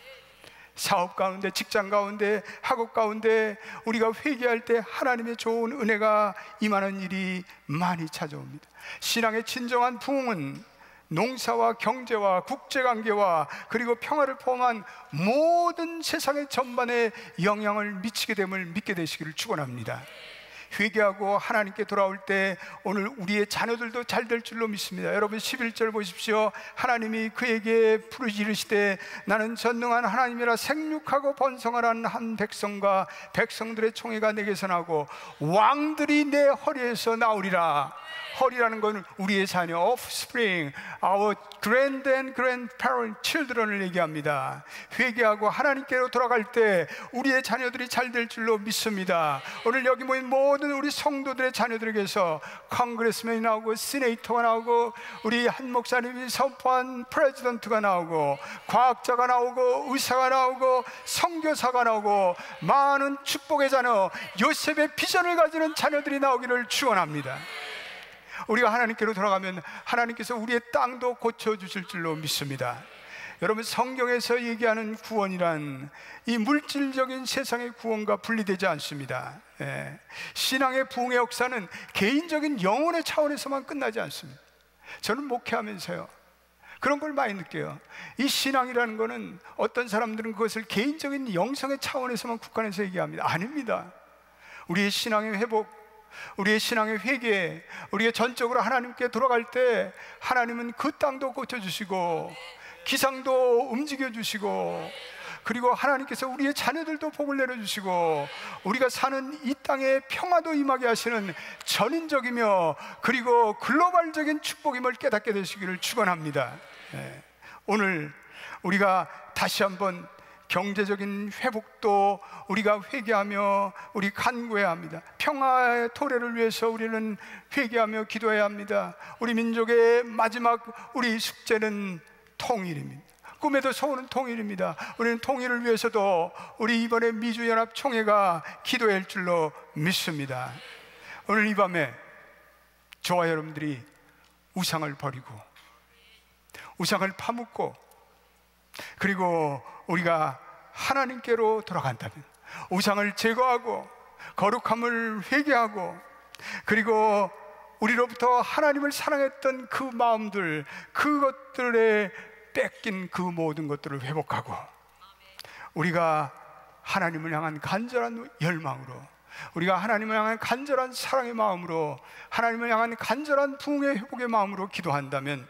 사업 가운데, 직장 가운데, 학업 가운데 우리가 회개할 때 하나님의 좋은 은혜가 임하는 일이 많이 찾아옵니다. 신앙의 진정한 부흥은 농사와 경제와 국제관계와 그리고 평화를 포함한 모든 세상의 전반에 영향을 미치게 됨을 믿게 되시기를 축원합니다. 회개하고 하나님께 돌아올 때 오늘 우리의 자녀들도 잘 될 줄로 믿습니다. 여러분 11절 보십시오. 하나님이 그에게 부르시되 나는 전능한 하나님이라 생육하고 번성하라는 한 백성과 백성들의 총회가 내게서 나고 왕들이 내 허리에서 나오리라. 허리라는 건 우리의 자녀, offspring, our grand and grandparent children을 얘기합니다. 회개하고 하나님께로 돌아갈 때 우리의 자녀들이 잘 될 줄로 믿습니다. 오늘 여기 모인 모든 우리 성도들의 자녀들에게서 컨그레스맨이 나오고 시네이터가 나오고 우리 한 목사님이 선포한 프레지던트가 나오고 과학자가 나오고 의사가 나오고 선교사가 나오고 많은 축복의 자녀, 요셉의 비전을 가지는 자녀들이 나오기를 축원합니다. 우리가 하나님께로 돌아가면 하나님께서 우리의 땅도 고쳐주실 줄로 믿습니다. 여러분 성경에서 얘기하는 구원이란 이 물질적인 세상의 구원과 분리되지 않습니다. 신앙의 부흥의 역사는 개인적인 영혼의 차원에서만 끝나지 않습니다. 저는 목회하면서요 그런 걸 많이 느껴요. 이 신앙이라는 거는 어떤 사람들은 그것을 개인적인 영성의 차원에서만 국한해서 얘기합니다. 아닙니다. 우리의 신앙의 회복, 우리의 신앙의 회개, 우리가 전적으로 하나님께 돌아갈 때 하나님은 그 땅도 고쳐주시고 기상도 움직여주시고 그리고 하나님께서 우리의 자녀들도 복을 내려주시고 우리가 사는 이 땅에 평화도 임하게 하시는 전인적이며 그리고 글로벌적인 축복임을 깨닫게 되시기를 축원합니다. 오늘 우리가 다시 한번 경제적인 회복도 우리가 회개하며 우리 간구해야 합니다. 평화의 토래를 위해서 우리는 회개하며 기도해야 합니다. 우리 민족의 마지막 우리 숙제는 통일입니다. 꿈에도 소원은 통일입니다. 우리는 통일을 위해서도 우리 이번에 미주연합총회가 기도할 줄로 믿습니다. 오늘 이 밤에 저와 여러분들이 우상을 버리고 우상을 파묻고 그리고 우리가 하나님께로 돌아간다면 우상을 제거하고 거룩함을 회개하고 그리고 우리로부터 하나님을 사랑했던 그 마음들, 그것들에 뺏긴 그 모든 것들을 회복하고 우리가 하나님을 향한 간절한 열망으로 우리가 하나님을 향한 간절한 사랑의 마음으로 하나님을 향한 간절한 부흥의 회복의 마음으로 기도한다면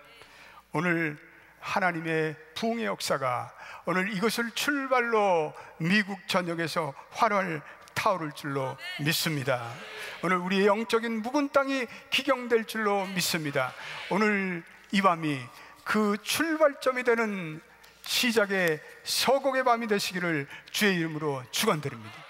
오늘 하나님의 부흥의 역사가 오늘 이것을 출발로 미국 전역에서 활활 타오를 줄로 믿습니다. 오늘 우리의 영적인 묵은 땅이 기경될 줄로 믿습니다. 오늘 이 밤이 그 출발점이 되는 시작의 서곡의 밤이 되시기를 주의 이름으로 축원드립니다.